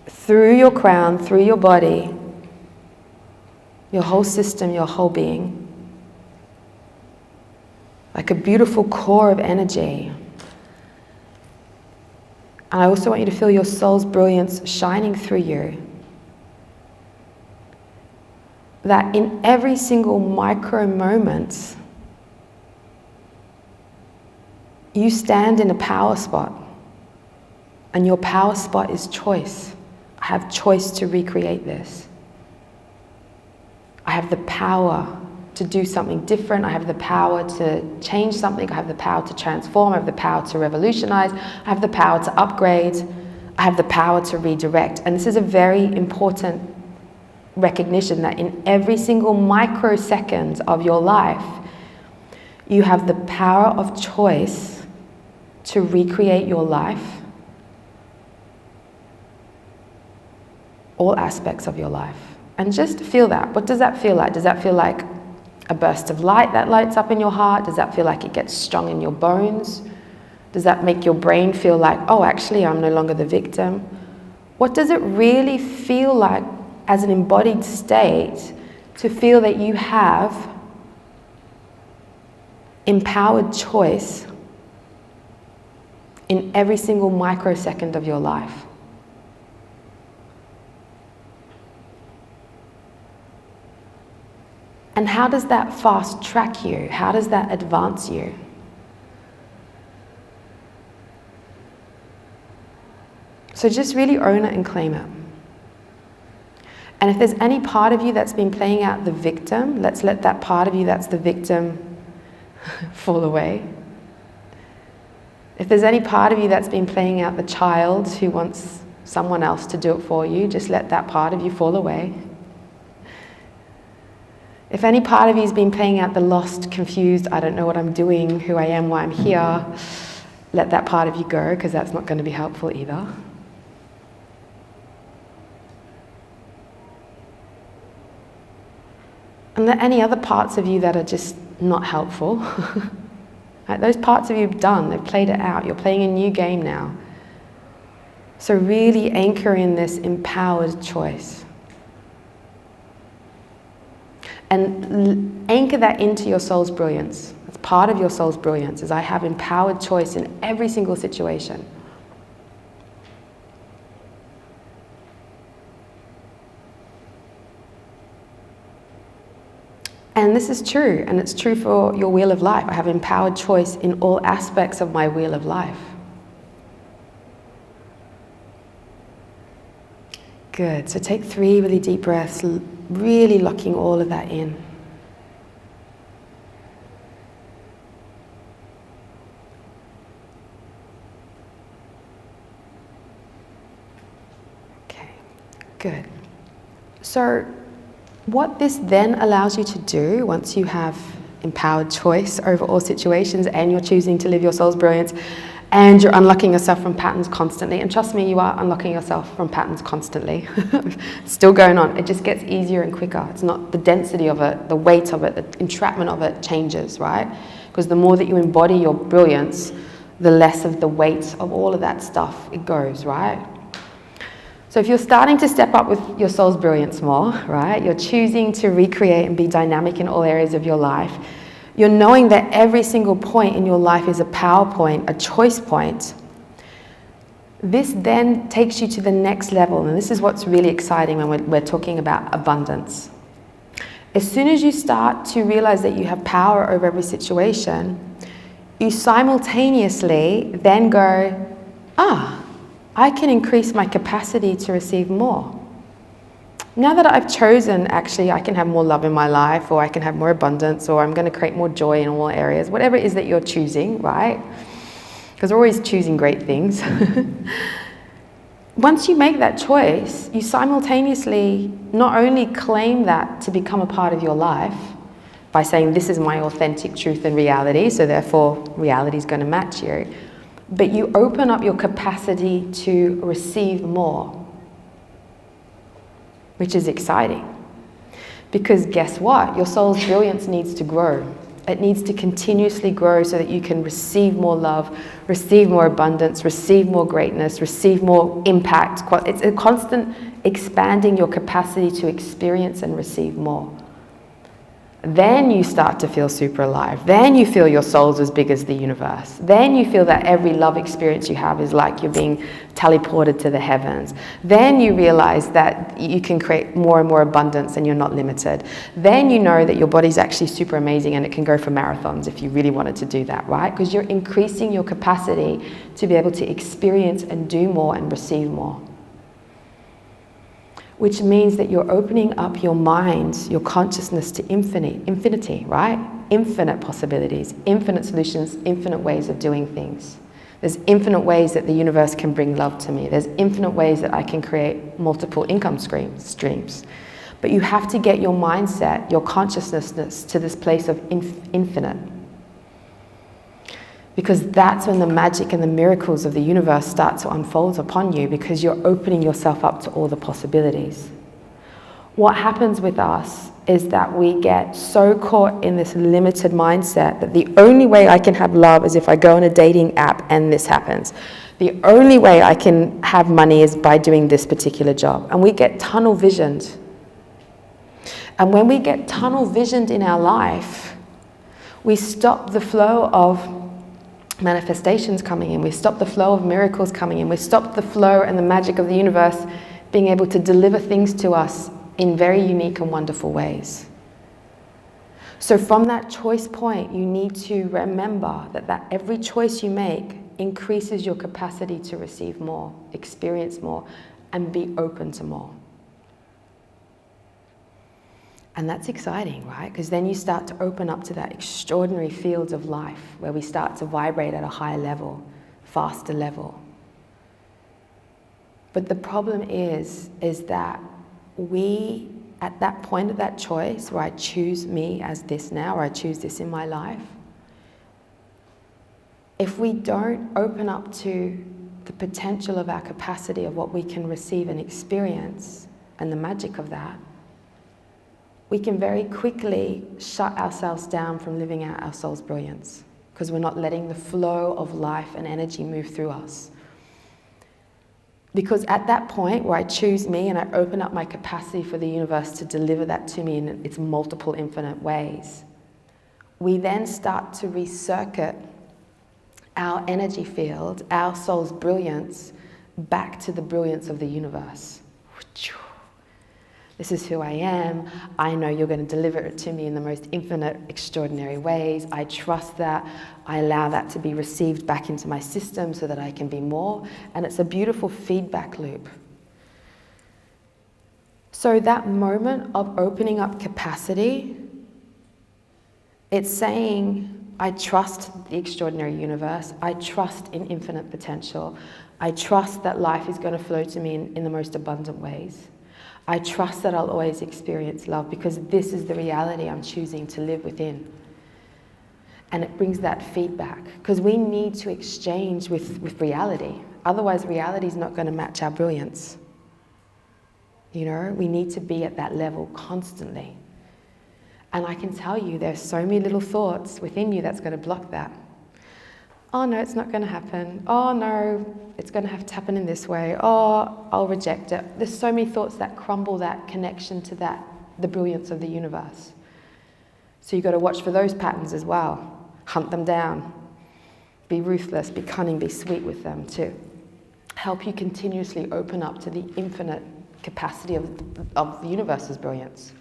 through your crown, through your body, your whole system, your whole being, like a beautiful core of energy. And I also want you to feel your soul's brilliance shining through you. That in every single micro moment, you stand in a power spot. And your power spot is choice. I have choice to recreate this. I have the power to do something different. I have the power to change something. I have the power to transform. I have the power to revolutionize. I have the power to upgrade. I have the power to redirect. And this is a very important recognition that in every single microsecond of your life, you have the power of choice to recreate your life, all aspects of your life. And just feel that. What does that feel like? Does that feel like a burst of light that lights up in your heart? Does that feel like it gets strong in your bones? Does that make your brain feel like, oh, actually, I'm no longer the victim? What does it really feel like as an embodied state to feel that you have empowered choice in every single microsecond of your life? And how does that fast track you? How does that advance you? So just really own it and claim it. And if there's any part of you that's been playing out the victim, let's let that part of you that's the victim fall away. If there's any part of you that's been playing out the child who wants someone else to do it for you, just let that part of you fall away. If any part of you has been playing out the lost, confused, I don't know what I'm doing, who I am, why I'm here, let that part of you go, because that's not going to be helpful either. And there are any other parts of you that are just not helpful. Right, those parts of you have done, they've played it out. You're playing a new game now. So really anchor in this empowered choice. And anchor that into your soul's brilliance. It's part of your soul's brilliance, is I have empowered choice in every single situation. And this is true, and it's true for your wheel of life. I have empowered choice in all aspects of my wheel of life. Good, so take 3 really deep breaths, really locking all of that in. Okay, good. So what this then allows you to do, once you have empowered choice over all situations and you're choosing to live your soul's brilliance and you're unlocking yourself from patterns constantly. And trust me, you are unlocking yourself from patterns constantly. It's still going on. It just gets easier and quicker. It's not the density of it, the weight of it, the entrapment of it changes, right? Because the more that you embody your brilliance, the less of the weight of all of that stuff it goes, right? So if you're starting to step up with your soul's brilliance more, right? You're choosing to recreate and be dynamic in all areas of your life. You're knowing that every single point in your life is a power point, a choice point. This then takes you to the next level, and this is what's really exciting when we're talking about abundance. As soon as you start to realize that you have power over every situation, you simultaneously then go, I can increase my capacity to receive more. Now that I've chosen, actually, I can have more love in my life, or I can have more abundance, or I'm going to create more joy in all areas, whatever it is that you're choosing, right? Because we're always choosing great things. Once you make that choice, you simultaneously not only claim that to become a part of your life by saying, this is my authentic truth and reality, so therefore reality is going to match you, but you open up your capacity to receive more. Which is exciting. Because guess what? Your soul's brilliance needs to grow. It needs to continuously grow so that you can receive more love, receive more abundance, receive more greatness, receive more impact. It's a constant expanding your capacity to experience and receive more. Then you start to feel super alive. Then you feel your soul's as big as the universe. Then you feel that every love experience you have is like you're being teleported to the heavens. Then you realize that you can create more and more abundance and you're not limited. Then you know that your body's actually super amazing and it can go for marathons if you really wanted to do that, right? Because you're increasing your capacity to be able to experience and do more and receive more. Which means that you're opening up your mind, your consciousness to infinity, right? Infinite possibilities, infinite solutions, infinite ways of doing things. There's infinite ways that the universe can bring love to me. There's infinite ways that I can create multiple income streams. But you have to get your mindset, your consciousness to this place of infinite. Because that's when the magic and the miracles of the universe start to unfold upon you, because you're opening yourself up to all the possibilities. What happens with us is that we get so caught in this limited mindset that the only way I can have love is if I go on a dating app and this happens. The only way I can have money is by doing this particular job. And we get tunnel visioned. And when we get tunnel visioned in our life, we stop the flow of manifestations coming in, we stop the flow of miracles coming in, we stop the flow and the magic of the universe being able to deliver things to us in very unique and wonderful ways. So from that choice point, you need to remember that every choice you make increases your capacity to receive more, experience more, and be open to more. And that's exciting, right? Because then you start to open up to that extraordinary fields of life where we start to vibrate at a higher level, faster level. But the problem is that we, at that point of that choice, where I choose me as this now, or I choose this in my life, if we don't open up to the potential of our capacity of what we can receive and experience and the magic of that, we can very quickly shut ourselves down from living out our soul's brilliance because we're not letting the flow of life and energy move through us. Because at that point where I choose me and I open up my capacity for the universe to deliver that to me in its multiple infinite ways, we then start to recircuit our energy field, our soul's brilliance, back to the brilliance of the universe. This is who I am. I know you're going to deliver it to me in the most infinite, extraordinary ways. I trust that. I allow that to be received back into my system so that I can be more. And it's a beautiful feedback loop. So that moment of opening up capacity, it's saying, I trust the extraordinary universe. I trust in infinite potential. I trust that life is going to flow to me in the most abundant ways. I trust that I'll always experience love because this is the reality I'm choosing to live within. And it brings that feedback, because we need to exchange with reality. Otherwise, reality is not going to match our brilliance. You know, we need to be at that level constantly. And I can tell you, there's so many little thoughts within you that's going to block that. Oh no, it's not going to happen. Oh no, it's going to have to happen in this way. Oh, I'll reject it. There's so many thoughts that crumble that connection to that, the brilliance of the universe. So you've got to watch for those patterns as well. Hunt them down. Be ruthless, be cunning, be sweet with them to help you continuously open up to the infinite capacity of the universe's brilliance.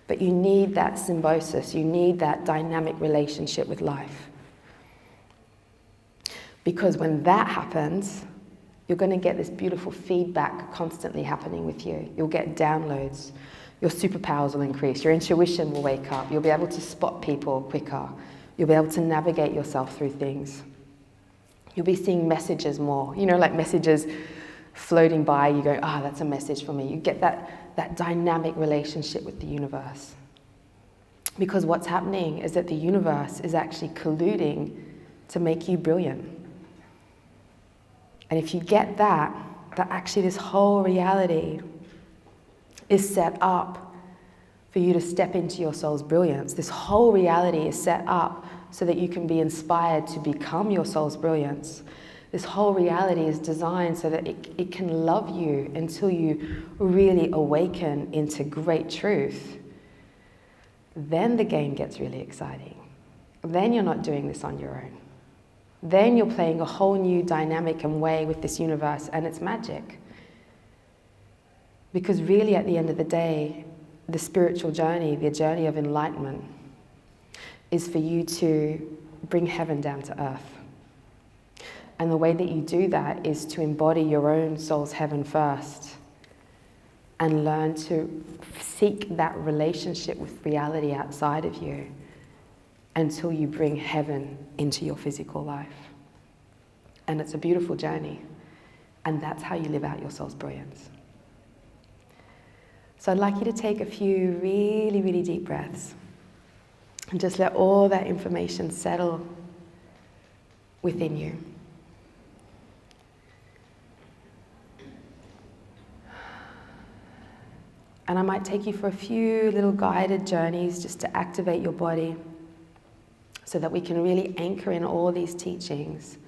But you need that symbiosis, you need that dynamic relationship with life. Because when that happens, you're going to get this beautiful feedback constantly happening with you. You'll get downloads. Your superpowers will increase. Your intuition will wake up. You'll be able to spot people quicker. You'll be able to navigate yourself through things. You'll be seeing messages more. You know, like messages floating by, you go, that's a message for me. You get that dynamic relationship with the universe. Because what's happening is that the universe is actually colluding to make you brilliant. And if you get that actually this whole reality is set up for you to step into your soul's brilliance. This whole reality is set up so that you can be inspired to become your soul's brilliance. This whole reality is designed so that it can love you until you really awaken into great truth. Then the game gets really exciting. Then you're not doing this on your own. Then you're playing a whole new dynamic and way with this universe, and it's magic. Because really at the end of the day, the spiritual journey, the journey of enlightenment, is for you to bring heaven down to earth. And the way that you do that is to embody your own soul's heaven first and learn to seek that relationship with reality outside of you until you bring heaven into your physical life. And it's a beautiful journey. And that's how you live out your soul's brilliance. So I'd like you to take a few really, really deep breaths and just let all that information settle within you. And I might take you for a few little guided journeys just to activate your body so that we can really anchor in all these teachings.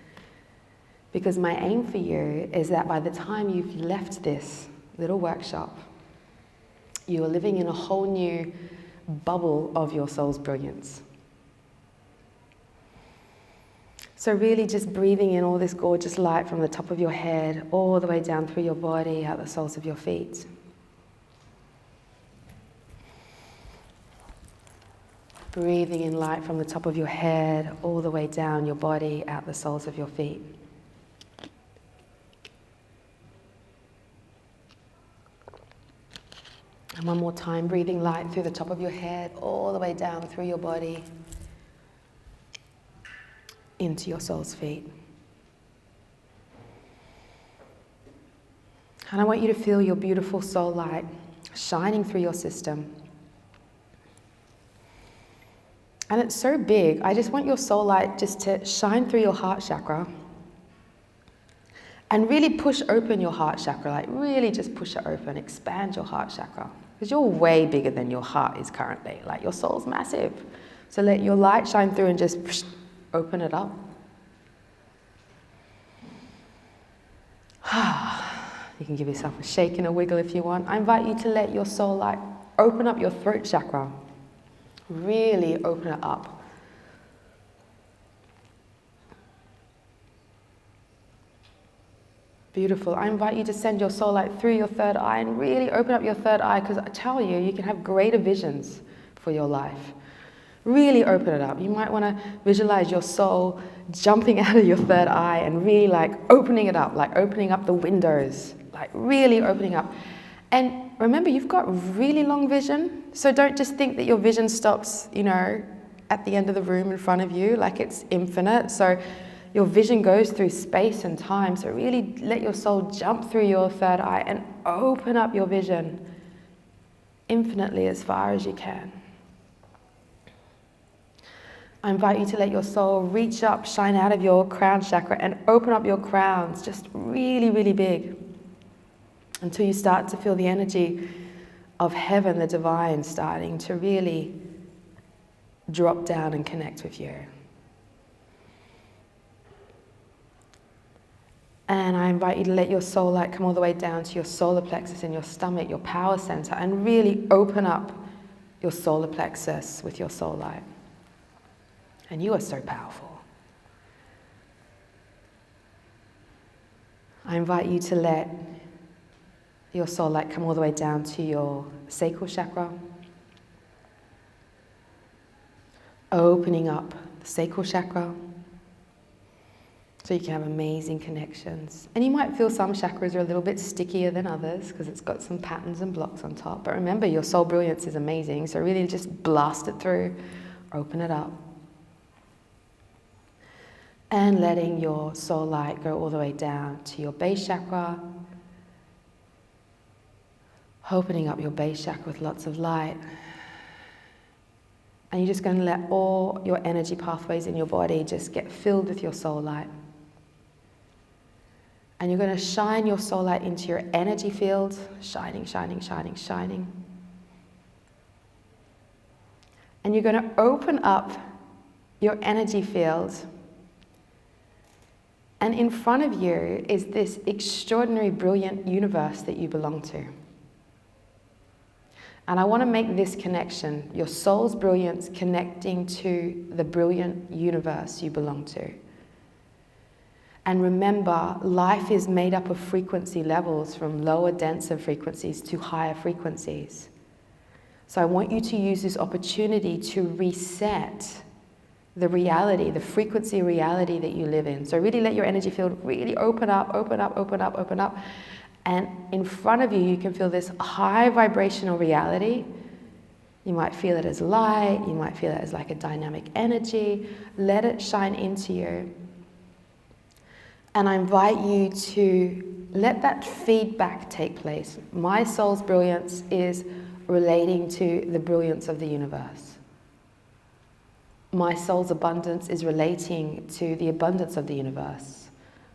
Because my aim for you is that by the time you've left this little workshop, you are living in a whole new bubble of your soul's brilliance. So really just breathing in all this gorgeous light from the top of your head, all the way down through your body, out the soles of your feet. Breathing in light from the top of your head, all the way down your body, out the soles of your feet. And one more time, breathing light through the top of your head, all the way down through your body, into your soul's feet. And I want you to feel your beautiful soul light shining through your system. And it's so big, I just want your soul light just to shine through your heart chakra and really push open your heart chakra, like really just push it open, expand your heart chakra. Because you're way bigger than your heart is currently, like your soul's massive. So let your light shine through and just open it up. You can give yourself a shake and a wiggle if you want. I invite you to let your soul light open up your throat chakra. Really open it up. Beautiful. I invite you to send your soul light through your third eye and really open up your third eye, because I tell you, you can have greater visions for your life. Really open it up. You might want to visualize your soul jumping out of your third eye and really like opening it up, like opening up the windows, like really opening up. And remember, you've got really long vision, so don't just think that your vision stops, at the end of the room in front of you, like it's infinite. So your vision goes through space and time, so really let your soul jump through your third eye and open up your vision infinitely as far as you can. I invite you to let your soul reach up, shine out of your crown chakra and open up your crowns just really, really big until you start to feel the energy of heaven, the divine, starting to really drop down and connect with you. And I invite you to let your soul light come all the way down to your solar plexus in your stomach, your power center, and really open up your solar plexus with your soul light. And you are so powerful. I invite you to let your soul light come all the way down to your sacral chakra, opening up the sacral chakra so you can have amazing connections. And you might feel some chakras are a little bit stickier than others because it's got some patterns and blocks on top. But remember, your soul brilliance is amazing, so really just blast it through, open it up. And letting your soul light go all the way down to your base chakra, opening up your base chakra with lots of light. And you're just going to let all your energy pathways in your body just get filled with your soul light. And you're going to shine your soul light into your energy field, shining, shining, shining, shining. And you're going to open up your energy field. And in front of you is this extraordinary, brilliant universe that you belong to. And I want to make this connection, your soul's brilliance connecting to the brilliant universe you belong to. And remember, life is made up of frequency levels from lower, denser frequencies to higher frequencies. So I want you to use this opportunity to reset the reality, the frequency reality that you live in. So really let your energy field really open up, open up, open up, open up. And in front of you, you can feel this high vibrational reality. You might feel it as light, you might feel it as like a dynamic energy. Let it shine into you. And I invite you to let that feedback take place. My soul's brilliance is relating to the brilliance of the universe. My soul's abundance is relating to the abundance of the universe.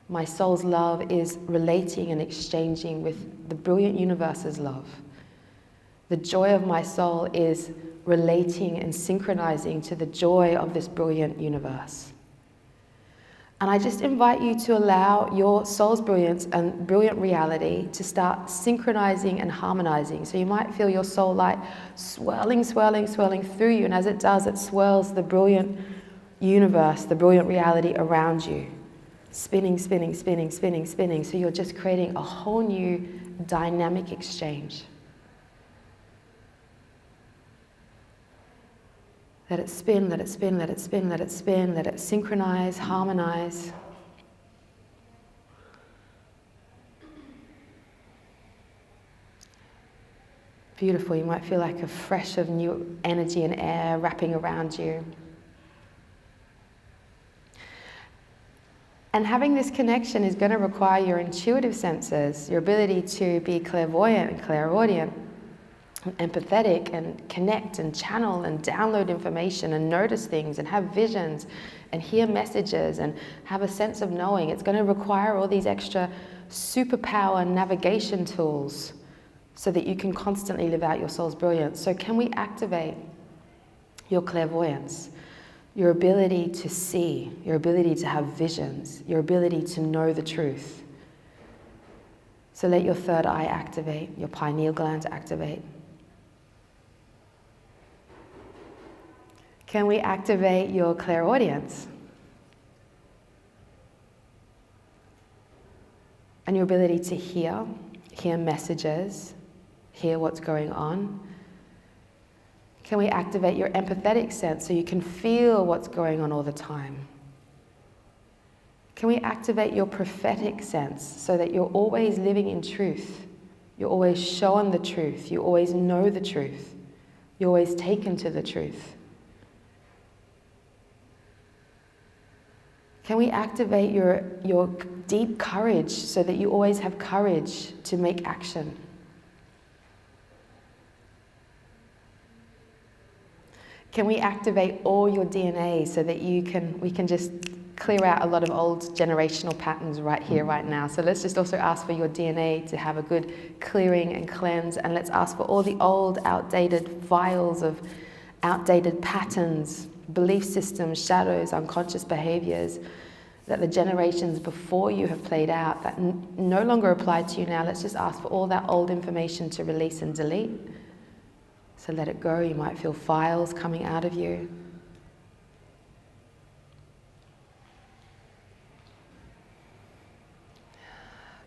My soul's love is relating and exchanging with the brilliant universe's love. The joy of my soul is relating and synchronizing to the joy of this brilliant universe. And I just invite you to allow your soul's brilliance and brilliant reality to start synchronizing and harmonizing. So you might feel your soul light swirling, swirling, swirling through you. And as it does, it swirls the brilliant universe, the brilliant reality around you. Spinning, spinning, spinning, spinning, spinning. So you're just creating a whole new dynamic exchange. Let it spin, let it spin, let it spin, let it spin, let it synchronize, harmonize. Beautiful. You might feel like a fresh of new energy and air wrapping around you. And having this connection is going to require your intuitive senses, your ability to be clairvoyant and clairaudient, and empathetic and connect and channel and download information and notice things and have visions and hear messages and have a sense of knowing. It's going to require all these extra superpower navigation tools so that you can constantly live out your soul's brilliance. So can we activate your clairvoyance, your ability to see, your ability to have visions, your ability to know the truth? So let your third eye activate, your pineal gland activate. Can we activate your clairaudience and your ability to hear messages, hear what's going on? Can we activate your empathetic sense so you can feel what's going on all the time? Can we activate your prophetic sense so that you're always living in truth? You're always shown the truth. You always know the truth. You're always taken to the truth. Can we activate your deep courage so that you always have courage to make action? Can we activate all your DNA so that we can just clear out a lot of old generational patterns right here, right now? So let's just also ask for your DNA to have a good clearing and cleanse, and let's ask for all the old, outdated vials of outdated patterns, belief systems, shadows, unconscious behaviors that the generations before you have played out that no longer apply to you now. Let's just ask for all that old information to release and delete. So let it go. You might feel files coming out of you.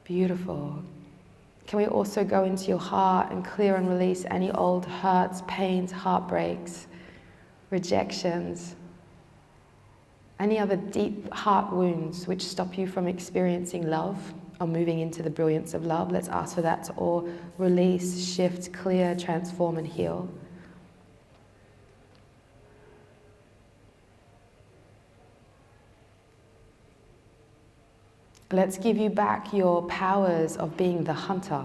Beautiful. Can we also go into your heart and clear and release any old hurts, pains, heartbreaks, rejections, any other deep heart wounds which stop you from experiencing love or moving into the brilliance of love? Let's ask for that to all release, shift, clear, transform, and heal. Let's give you back your powers of being the hunter,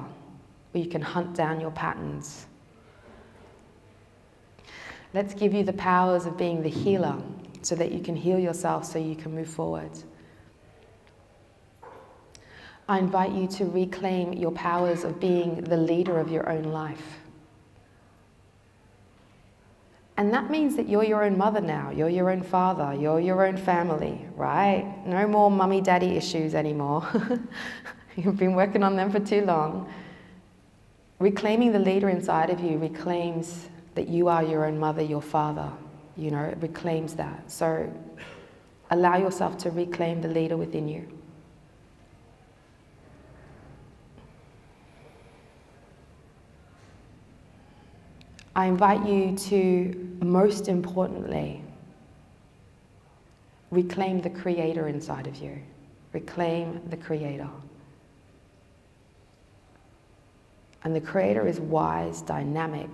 where you can hunt down your patterns. Let's give you the powers of being the healer, so that you can heal yourself, so you can move forward. I invite you to reclaim your powers of being the leader of your own life. And that means that you're your own mother now, you're your own father, you're your own family, right? No more mummy daddy issues anymore. You've been working on them for too long. Reclaiming the leader inside of you reclaims that you are your own mother, your father. You know, it reclaims that. So allow yourself to reclaim the leader within you. I invite you to, most importantly, reclaim the creator inside of you. Reclaim the creator. And the creator is wise, dynamic,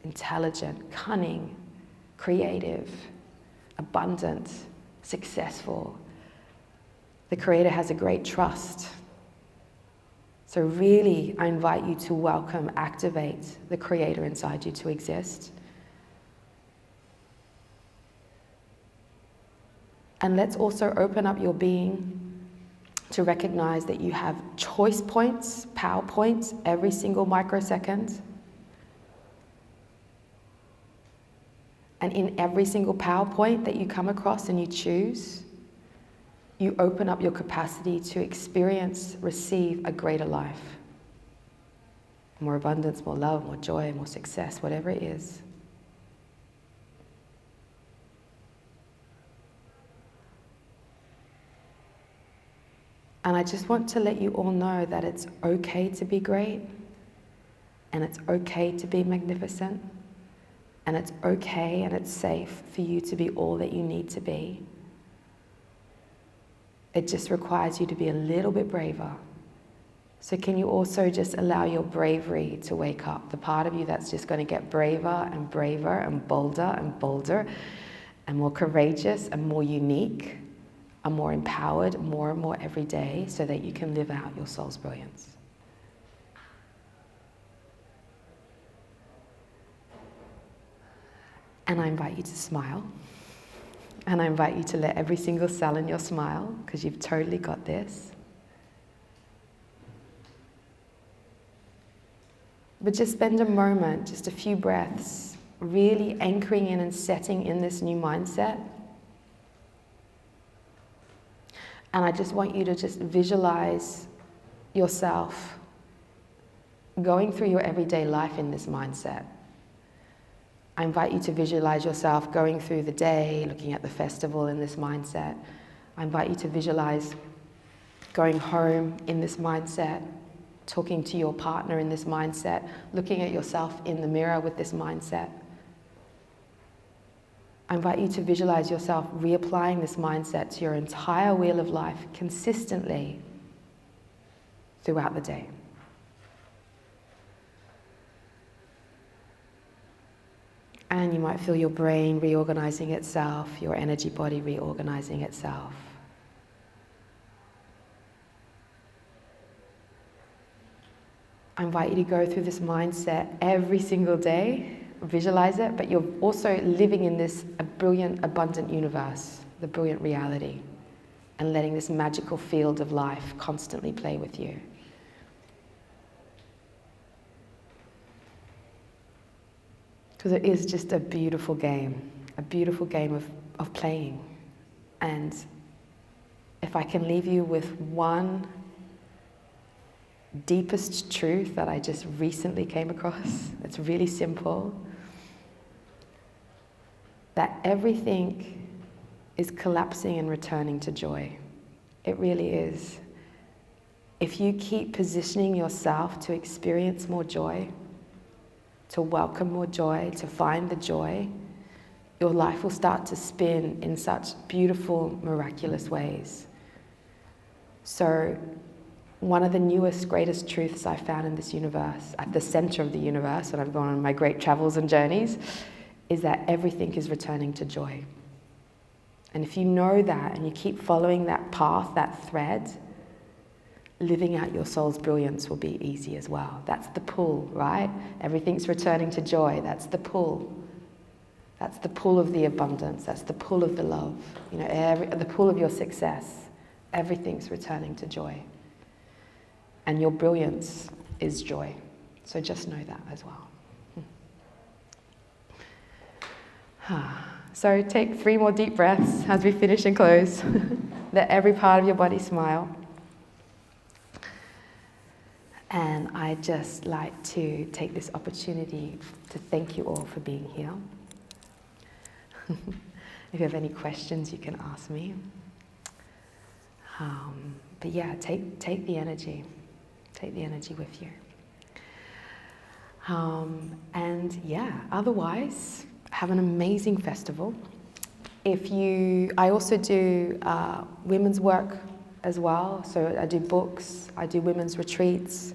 intelligent, cunning, creative, abundant, successful. The creator has a great trust. So really, I invite you to welcome, activate the creator inside you to exist. And let's also open up your being to recognize that you have choice points, power points, every single microsecond. And in every single power point that you come across and you choose, you open up your capacity to experience, receive a greater life. More abundance, more love, more joy, more success, whatever it is. And I just want to let you all know that it's okay to be great, and it's okay to be magnificent, and it's okay and it's safe for you to be all that you need to be. It just requires you to be a little bit braver. So can you also just allow your bravery to wake up? The part of you that's just going to get braver and braver and bolder and more courageous and more unique and more empowered more and more every day, so that you can live out your soul's brilliance. And I invite you to smile. And I invite you to let every single cell in your smile, because you've totally got this. But just spend a moment, just a few breaths, really anchoring in and setting in this new mindset. And I just want you to just visualize yourself going through your everyday life in this mindset. I invite you to visualize yourself going through the day, looking at the festival in this mindset. I invite you to visualize going home in this mindset, talking to your partner in this mindset, looking at yourself in the mirror with this mindset. I invite you to visualize yourself reapplying this mindset to your entire wheel of life consistently throughout the day. And you might feel your brain reorganizing itself, your energy body reorganizing itself. I invite you to go through this mindset every single day visualize it, but you're also living in this brilliant, abundant universe, the brilliant reality, and letting this magical field of life constantly play with you. Because it is just a beautiful game of playing. And if I can leave you with one deepest truth that I just recently came across, it's really simple, that everything is collapsing and returning to joy. It really is. If you keep positioning yourself to experience more joy, to welcome more joy, to find the joy, your life will start to spin in such beautiful, miraculous ways. So, one of the newest, greatest truths I found in this universe, at the center of the universe, when I've gone on my great travels and journeys, is that everything is returning to joy. And if you know that and you keep following that path, that thread, living out your soul's brilliance will be easy as well. That's the pull, right? Everything's returning to joy. That's the pull. That's the pull of the abundance. That's the pull of the love. You know, the pull of your success. Everything's returning to joy. And your brilliance is joy. So just know that as well. So take 3 more deep breaths as we finish and close. Let every part of your body smile. And I'd just like to take this opportunity to thank you all for being here. If you have any questions, you can ask me. But yeah, take the energy. Take the energy with you. And yeah, otherwise, have an amazing festival. I also do women's work as well. So I do books, I do women's retreats.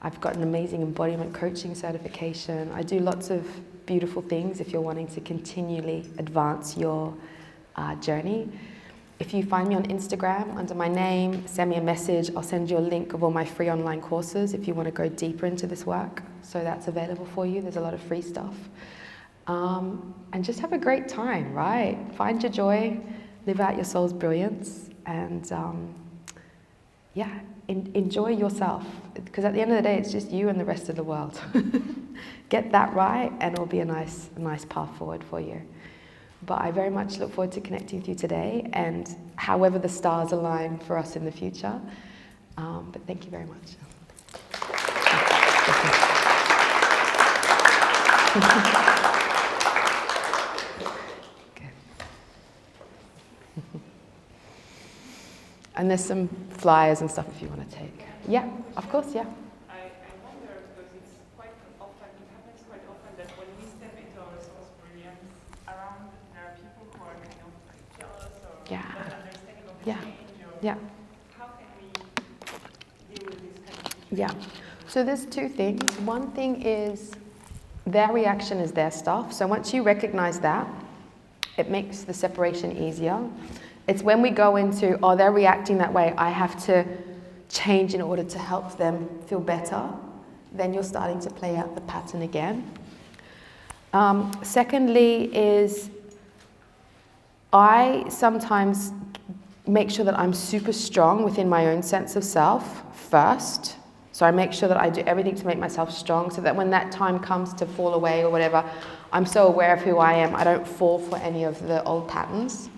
I've got an amazing embodiment coaching certification. I do lots of beautiful things if you're wanting to continually advance your journey. If you find me on Instagram under my name, send me a message. I'll send you a link of all my free online courses if you want to go deeper into this work. So that's available for you. There's a lot of free stuff. And just have a great time, right? Find your joy, live out your soul's brilliance, and enjoy yourself. Because at the end of the day, it's just you and the rest of the world. Get that right, and it'll be a nice path forward for you. But I very much look forward to connecting with you today, and however the stars align for us in the future. But thank you very much. And there's some flyers and stuff if you want to take. Yeah, of course, yeah. I wonder, because it happens quite often that when we step into our soul's brilliance, around there are people who are kind of jealous or not understanding of the change. Or how can we deal with this kind of situation? Yeah. So there's 2 things. One thing is their reaction is their stuff. So once you recognize that, it makes the separation easier. It's when we go into, they're reacting that way, I have to change in order to help them feel better, then you're starting to play out the pattern again. Secondly is, I sometimes make sure that I'm super strong within my own sense of self first. So I make sure that I do everything to make myself strong so that when that time comes to fall away or whatever, I'm so aware of who I am, I don't fall for any of the old patterns.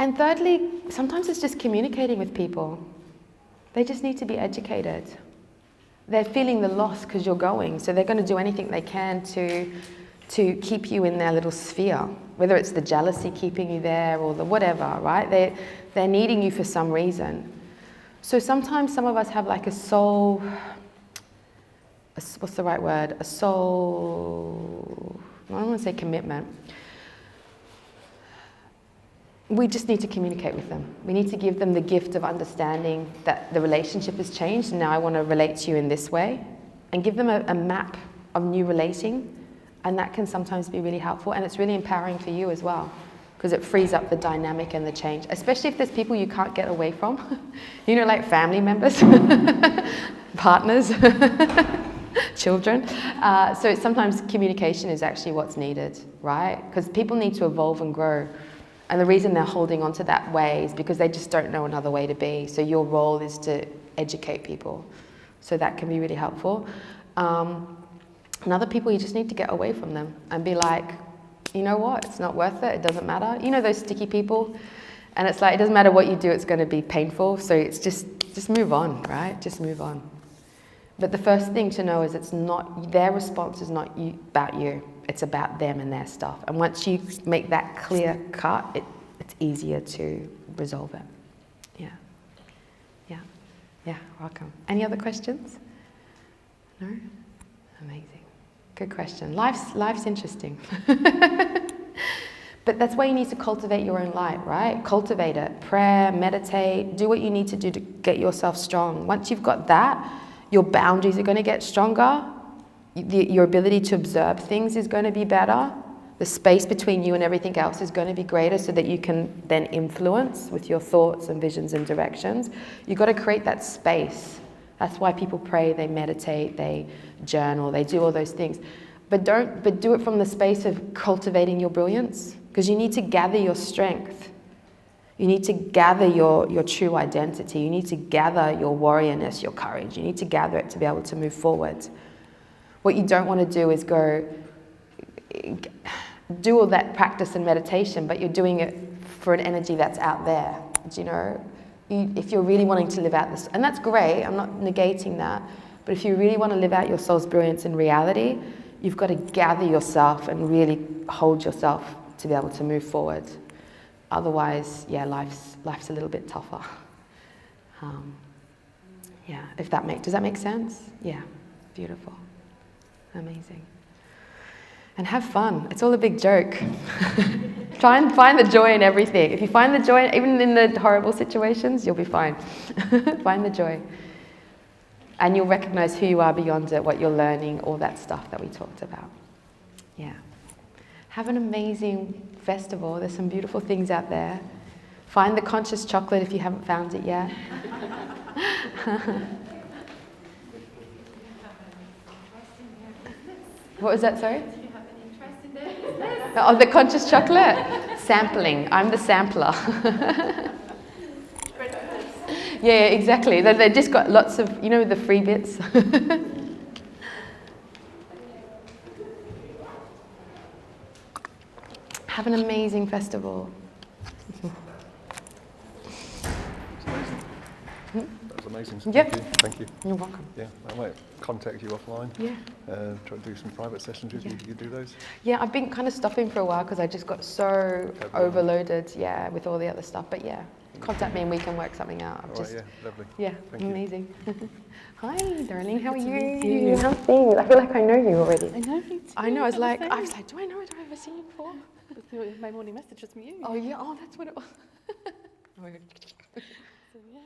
And thirdly, sometimes it's just communicating with people. They just need to be educated. They're feeling the loss because you're going, so they're going to do anything they can to keep you in their little sphere, whether it's the jealousy keeping you there or the whatever, right? They're needing you for some reason. So sometimes some of us have like what's the right word? I don't want to say commitment. We just need to communicate with them. We need to give them the gift of understanding that the relationship has changed and now I want to relate to you in this way, and give them a map of new relating, and that can sometimes be really helpful, and it's really empowering for you as well because it frees up the dynamic and the change, especially if there's people you can't get away from, like family members, partners. children. So sometimes communication is actually what's needed, right? Because people need to evolve and grow. And the reason they're holding on to that way is because they just don't know another way to be. So your role is to educate people. So that can be really helpful. And other people, you just need to get away from them and be like, you know what, it's not worth it, it doesn't matter. You know those sticky people? And it's like, it doesn't matter what you do, it's going to be painful. So it's just move on, right? Just move on. But the first thing to know is it's not, their response is not about you. It's about them and their stuff. And once you make that clear cut, it's easier to resolve it. Yeah. Yeah. Yeah, welcome. Any other questions? No? Amazing. Good question. Life's interesting. But that's why you need to cultivate your own light, right? Cultivate it. Prayer, meditate, do what you need to do to get yourself strong. Once you've got that, your boundaries are going to get stronger. Your ability to observe things is going to be better. The space between you and everything else is going to be greater so that you can then influence with your thoughts and visions and directions. You've got to create that space. That's why people pray, they meditate, they journal, they do all those things. But do it from the space of cultivating your brilliance, because you need to gather your strength. You need to gather your true identity. You need to gather your warriorness, your courage. You need to gather it to be able to move forward. What you don't want to do is go do all that practice and meditation, but you're doing it for an energy that's out there. Do you know? If you're really wanting to live out this, and that's great, I'm not negating that, but if you really want to live out your soul's brilliance in reality, you've got to gather yourself and really hold yourself to be able to move forward. Otherwise, yeah, life's a little bit tougher. Yeah, does that make sense? Yeah, beautiful, amazing. And have fun. It's all a big joke. Try and find the joy in everything. If you find the joy, even in the horrible situations, you'll be fine. Find the joy. And you'll recognize who you are beyond it, what you're learning, all that stuff that we talked about. Yeah. Have an amazing festival. There's some beautiful things out there. Find the conscious chocolate if you haven't found it yet. What was that, sorry? Oh, the conscious chocolate? Sampling. I'm the sampler. Yeah, exactly. They just got lots of, you know, the free bits. Have an amazing festival. That was amazing. So Yep. Thank you. You're welcome. Yeah, I might contact you offline. Yeah. Try to do some private sessions with you. You do those? Yeah, I've been kind of stopping for a while because I just got so overloaded, yeah, with all the other stuff. But yeah, contact me and we can work something out. All right, yeah, lovely. Yeah, Thank you. amazing. Hi, darling, how are you? you. How's things? I feel like I know you already. I know you too. I know, I was like, do I know it? Have I ever seen you before? My morning message was from you. Oh yeah, oh that's what it was. Oh my God. So yeah.